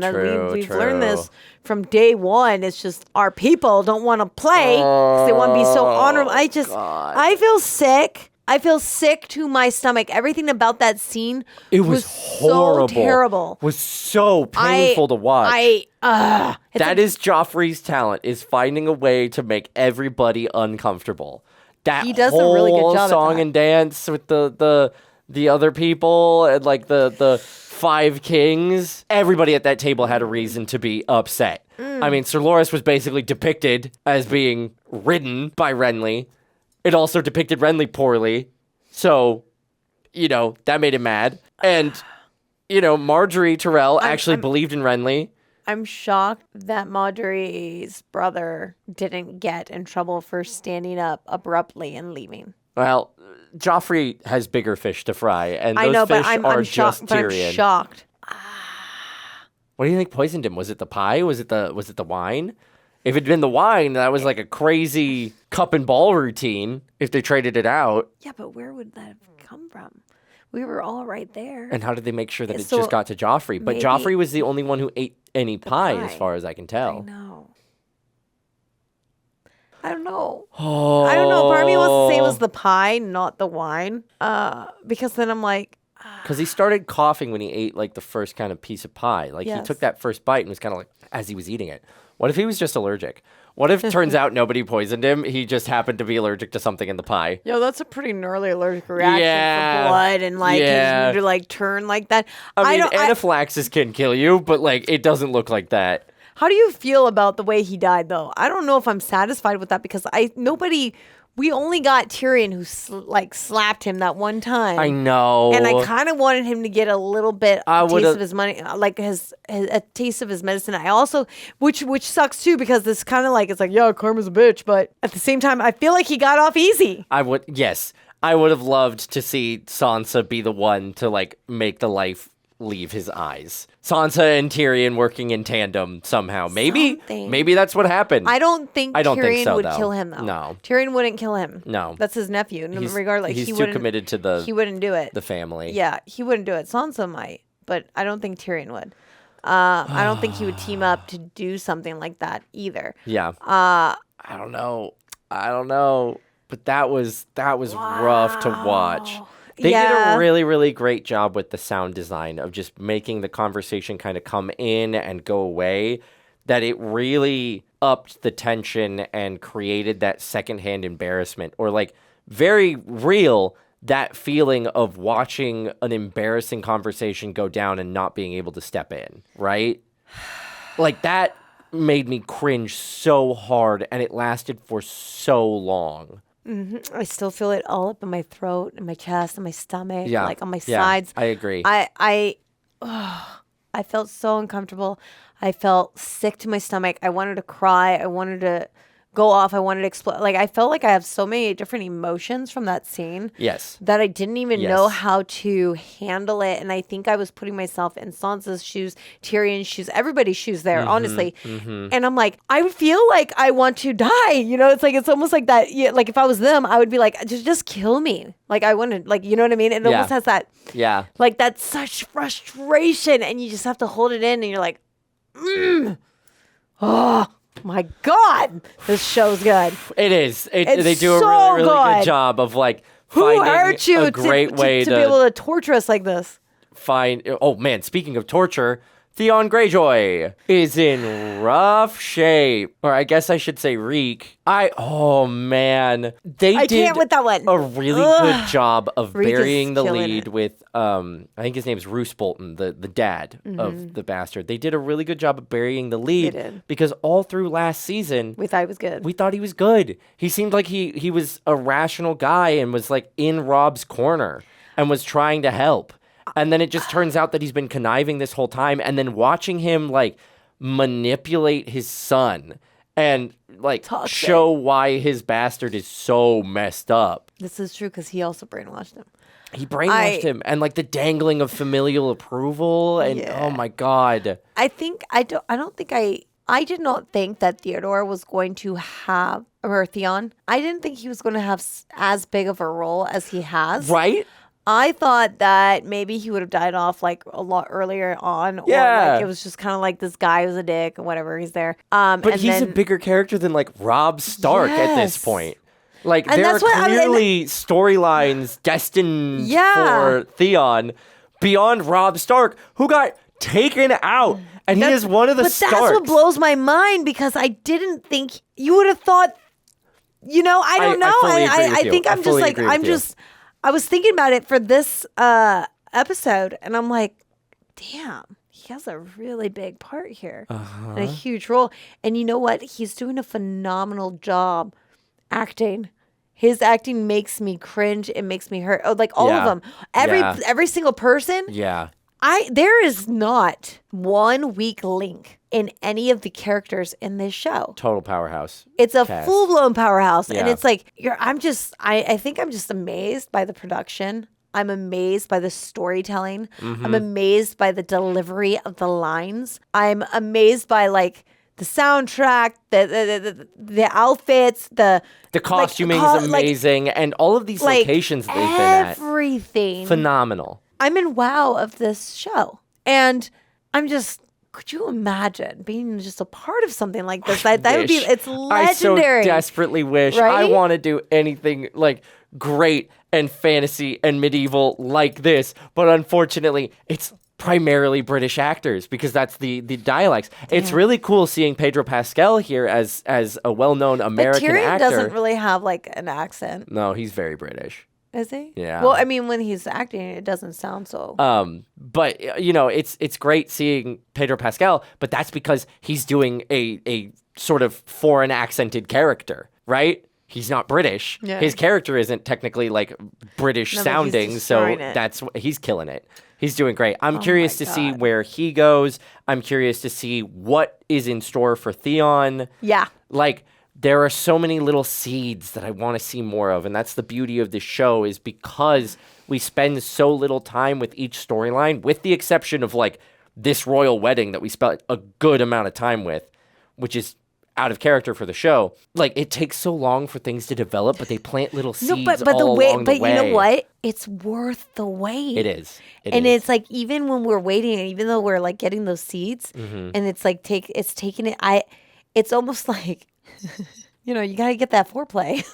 We've learned this from day one. It's just our people don't want to play because they want to be so honorable. I feel sick. I feel sick to my stomach. Everything about that scene was horrible. So terrible. Was so painful to watch. That is Joffrey's talent, is finding a way to make everybody uncomfortable. That he does a really good job song at that. and dance with the other people and like the five kings. Everybody at that table had a reason to be upset. I mean, Sir Loras was basically depicted as being ridden by Renly. It also depicted Renly poorly. So, that made him mad. And, Margaery Tyrell actually believed in Renly. I'm shocked that Margaery's brother didn't get in trouble for standing up abruptly and leaving. Well, Joffrey has bigger fish to fry, and those I know, fish but I'm are shocked. just But Tyrion. I'm shocked. What do you think poisoned him? Was it the pie? Was it the wine? If it'd been the wine, that was like a crazy cup and ball routine if they traded it out. Yeah, but where would that have come from? We were all right there. And how did they make sure that it So just got to Joffrey? But maybe Joffrey was the only one who ate any pie, as far as I can tell. I know. I don't know. Oh. I don't know. Part of me wants to say it was the pie, not the wine. Because then I'm like... Because he started coughing when he ate like the first kind of piece of pie. Like he Yes. took that first bite and was kind of like, as he was eating it. What if he was just allergic? What if it turns out nobody poisoned him? He just happened to be allergic to something in the pie. Yo, that's a pretty gnarly allergic reaction Yeah. for blood and like Yeah. to like turn like that. I mean, don't- anaphylaxis can kill you, but like it doesn't look like that. How do you feel about the way he died, though? I don't know if I'm satisfied with that because we only got Tyrion who slapped him that one time. I know. And I kind of wanted him to get a little bit I taste would've- of his money, like a taste of his medicine. I also, which sucks too, because this kind of like, it's like, yeah, karma's a bitch. But at the same time, I feel like he got off easy. I would have loved to see Sansa be the one to like make the life leave his eyes. Sansa and Tyrion working in tandem somehow. Maybe that's what happened. I don't think Tyrion think so, would though. kill him, though. No. Tyrion wouldn't kill him. No. That's his nephew. Regardless, he's he too wouldn't, committed to he wouldn't do it. the family. Yeah, he wouldn't do it. Sansa might, but I don't think Tyrion would. I don't think he would team up to do something like that either. Yeah. I don't know. But that was rough to watch. They did a really, really great job with the sound design of just making the conversation kind of come in and go away, that it really upped the tension and created that secondhand embarrassment, or like very real, that feeling of watching an embarrassing conversation go down and not being able to step in, right? Like that made me cringe so hard, and it lasted for so long. Mm-hmm. I still feel it all up in my throat, in my chest, in my stomach, Yeah. like on my Yeah, sides. I agree. I felt so uncomfortable. I felt sick to my stomach. I wanted to cry. I wanted to go off. I wanted to explode. Like I felt like I have so many different emotions from that scene. Yes. That I didn't even know how to handle it. And I think I was putting myself in Sansa's shoes, Tyrion's shoes, everybody's shoes there, honestly. And I'm like, I feel like I want to die. It's almost like that. Yeah, like if I was them, I would be like, just kill me. Like I wouldn't, like, you know what I mean? It almost has that, like that's such frustration, and you just have to hold it in, and you're like, oh my God, this show's good. It is. They It's do a so really, really good. good job of like Who finding hurt you a great way to be able to torture us like this? find. Oh man, speaking of torture, Theon Greyjoy is in rough shape, or I guess I should say reek. Oh man, I did can't with that one. a really good job of Reek is burying the killing lead it. with I think his name's Roose Bolton, the dad of the bastard. They did a really good job of burying the lead did. because all through last season We thought it was good. we thought he was good. He seemed like he was a rational guy and was like in Rob's corner and was trying to help. And then it just turns out that he's been conniving this whole time, and then watching him like manipulate his son and like show why his bastard is so messed up. This is true because he also brainwashed him. He brainwashed him, and like the dangling of familial approval, and oh my God. I don't think I I did not think that Theodore was going to have, or Theon, I didn't think he was going to have as big of a role as he has. Right? I thought that maybe he would have died off like a lot earlier on. Or like it was just kind of like this guy was a dick or whatever. He's there. But he's a bigger character than like Robb Stark at this point. Like And there are that's what clearly storylines destined for Theon beyond Robb Stark, who got taken out. And he is one of the Starks. But that's what blows my mind because I didn't think you would have thought, I don't know. I think I'm just like, I was thinking about it for this episode and I'm like, damn, he has a really big part here and a huge role. And you know what? He's doing a phenomenal job acting. His acting makes me cringe. It makes me hurt. Oh, like all of them. Every single person. Yeah. There is not one weak link in any of the characters in this show. Total powerhouse. It's a cast. full-blown powerhouse. Yeah. And it's like, I think I'm just amazed by the production. I'm amazed by the storytelling. I'm amazed by the delivery of the lines. I'm amazed by like the soundtrack, the outfits, the costuming is amazing, and all of these locations that they've been at. Everything. Phenomenal. I'm in wow of this show. And I'm just, could you imagine being just a part of something like this? That would be, it's legendary. I so desperately wish. Right? I want to do anything like great and fantasy and medieval like this, but unfortunately, it's primarily British actors because that's the dialects. It's really cool seeing Pedro Pascal here as a well-known American but Tyrion actor. Doesn't really have like an accent. No, he's very British. Is he? Yeah. Well, I mean, when he's acting, it doesn't sound so. But it's great seeing Pedro Pascal, but that's because he's doing a sort of foreign accented character, right? He's not British. Yeah. His character isn't technically like British sounding, so he's killing it. He's doing great. I'm curious to see where he goes. I'm curious to see what is in store for Theon. Yeah. Like, there are so many little seeds that I want to see more of, and that's the beauty of the show is because we spend so little time with each storyline, with the exception of like this royal wedding that we spent a good amount of time with, which is out of character for the show. Like, it takes so long for things to develop, but they plant little seeds along the way. You know what? It's worth the wait. It is. It's like even when we're waiting, and even though we're like getting those seeds, and it's like it's almost like. You got to get that foreplay.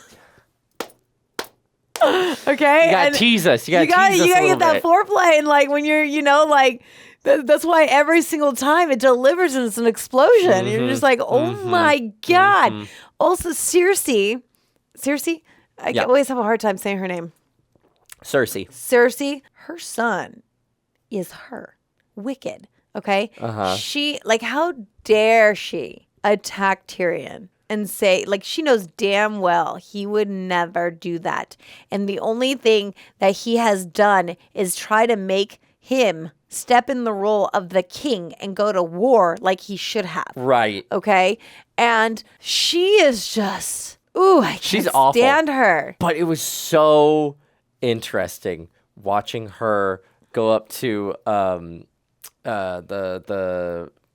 Okay? You got to tease us. You got to get that foreplay. And like when you're, that's why every single time it delivers and it's an explosion. You're just like, oh my God. Also, Cersei, I always have a hard time saying her name. Cersei, her son is her. Wicked. Okay? She, how dare she attack Tyrion? And say, she knows damn well he would never do that. And the only thing that he has done is try to make him step in the role of the king and go to war like he should have. Right. Okay? And she is just, I can't stand her. But it was so interesting watching her go up to the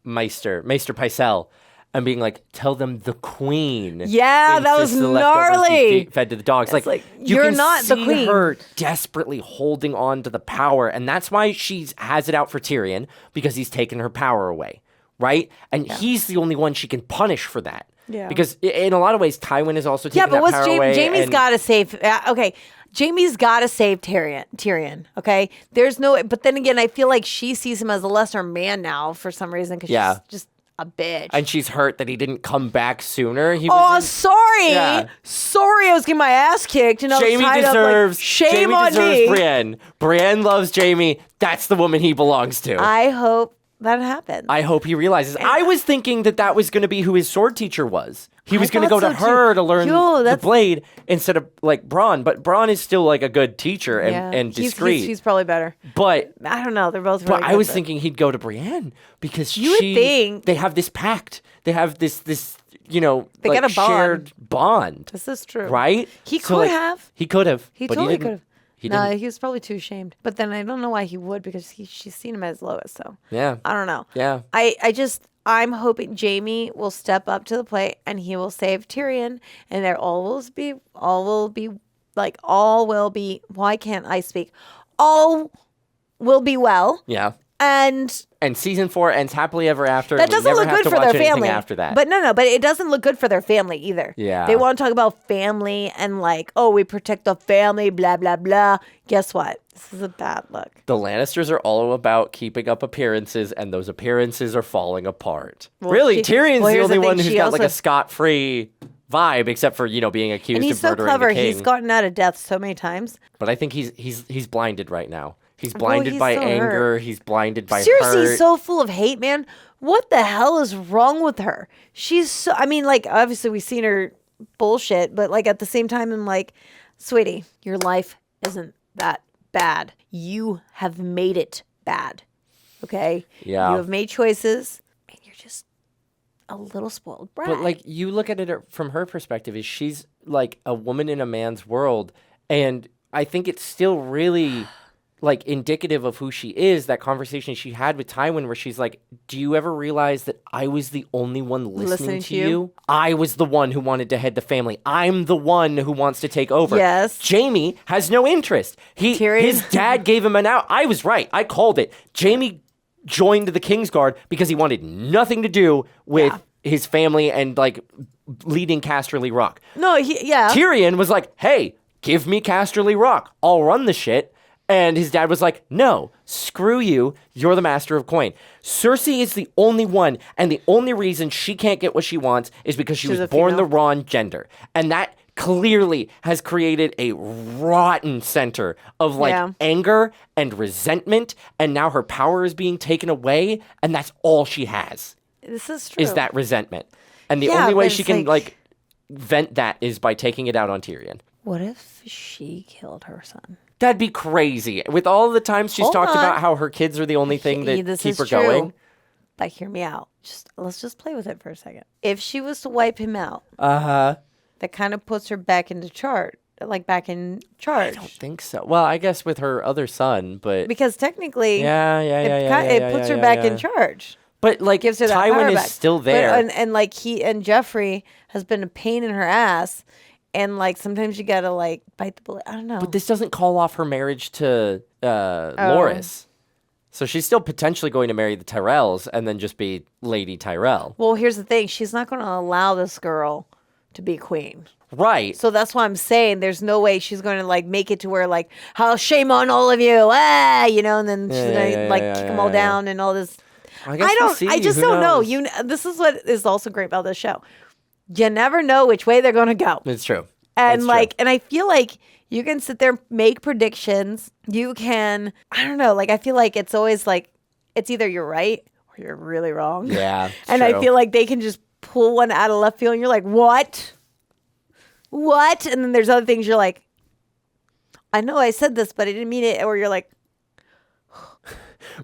Maester Pycelle. And being like, tell them the queen. Yeah, that was gnarly. Fed to the dogs. You're not the queen. You can see her desperately holding on to the power, and that's why she has it out for Tyrion because he's taken her power away, right? And he's the only one she can punish for that. Yeah. Because in a lot of ways, Tywin is also taking that power away. Jamie's got to save. Okay. Jamie's got to save Tyrion, okay? There's no. But then again, I feel like she sees him as a lesser man now for some reason because she's just a bitch. And she's hurt that he didn't come back sooner. Sorry. Yeah. Sorry, I was getting my ass kicked. And I was tied up, shame on me. Brienne. Brienne loves Jaime. That's the woman he belongs to. I hope that happens. I hope he realizes. I was thinking that was going to be who his sword teacher was. He was going to go to her to learn the blade instead of Bronn. But Bronn is still a good teacher and discreet. He's probably better. But I don't know. They're both really good. But I was thinking he'd go to Brienne because they have this pact. They have this they got a shared bond. This is true. Right? He could have. He could have. He totally could have. No, he was probably too ashamed. But then I don't know why he would because she's seen him as Lois. So yeah, I don't know. Yeah, I'm hoping Jaime will step up to the plate and he will save Tyrion, and all will be. Why can't I speak? All will be well. Yeah. And season 4 ends happily ever after. That doesn't look good for their family. After that. But but it doesn't look good for their family either. Yeah. They want to talk about family and like, oh, we protect the family, blah, blah, blah. Guess what? This is a bad look. The Lannisters are all about keeping up appearances, and those appearances are falling apart. Well, Tyrion's the only one who's got also, like a scot-free vibe, except for, being accused of murdering clever. the king. He's gotten out of death so many times. But I think he's blinded right now. He's blinded he's by so anger. hurt. He's blinded by Cersei's hurt. so full of hate, man. What the hell is wrong with her? She's so, obviously we've seen her bullshit, but like at the same time, I'm like, sweetie, your life isn't that bad. You have made it bad. Okay? Yeah. You have made choices, and you're just a little spoiled brat. But like, you look at it from her perspective, is she's like a woman in a man's world, and I think it's still really like indicative of who she is, that conversation she had with Tywin where she's like, do you ever realize that I was the only one listening to you? I was the one who wanted to head the family. I'm the one who wants to take over. Yes. Jaime has no interest. His dad gave him an out. I was right. I called it. Jaime joined the Kingsguard because he wanted nothing to do with his family and like leading Casterly Rock. No, Tyrion was like, hey, give me Casterly Rock. I'll run the shit. And his dad was like, no, screw you. You're the master of coin. Cersei is the only one, and the only reason she can't get what she wants is because she was born the wrong gender. And that clearly has created a rotten center of like anger and resentment, and now her power is being taken away, and that's all she has. This is true. Is that resentment. And the only way she can like vent that is by taking it out on Tyrion. What if she killed her son? That'd be crazy. With all the times she's talked about how her kids are the only thing that keep her going. But hear me out. Let's just play with it for a second. If she was to wipe him out, that kind of puts her back into charge. Back in charge. I don't think so. Well, I guess with her other son, but because technically, it puts her back in charge. But like, gives her that Tywin power is back. still there, and like he and Joffrey has been a pain in her ass. And like sometimes you gotta like bite the bullet. I don't know. But this doesn't call off her marriage to Loras. So she's still potentially going to marry the Tyrells and then just be Lady Tyrell. Well, here's the thing. She's not going to allow this girl to be queen. Right. So that's why I'm saying there's no way she's going to like make it to where like, how shame on all of you, and then she's going to kick them all down and all this. I just don't know. This is what is also great about this show. You never know which way they're going to go. It's true. And and I feel like you can sit there, make predictions. You can, I don't know. Like, I feel like it's always like, it's either you're right or you're really wrong. Yeah. And I feel like they can just pull one out of left field and you're like, what? What? And then there's other things you're like, I know I said this, but I didn't mean it. Or you're like,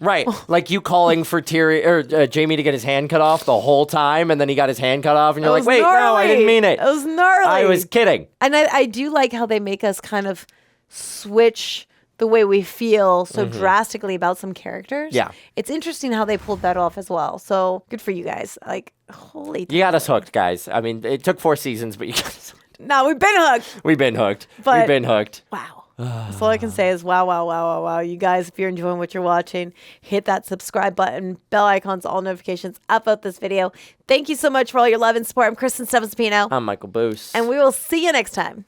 right, like you calling for Tyrion or Jaime to get his hand cut off the whole time, and then he got his hand cut off, and you're like, "Wait, gnarly. no, I didn't mean it. It was gnarly. I was kidding." And I do like how they make us kind of switch the way we feel so drastically about some characters. Yeah, it's interesting how they pulled that off as well. So good for you guys. Like, holy, you got us hooked, guys. I mean, it took 4 seasons, but you got us hooked. No, we've been hooked. We've been hooked. Wow. That's all I can say is wow, wow, wow, wow, wow. You guys, if you're enjoying what you're watching, hit that subscribe button, bell icons, all notifications, upvote this video. Thank you so much for all your love and support. I'm Kristen Stevens-Pino. I'm Michael Boos. And we will see you next time.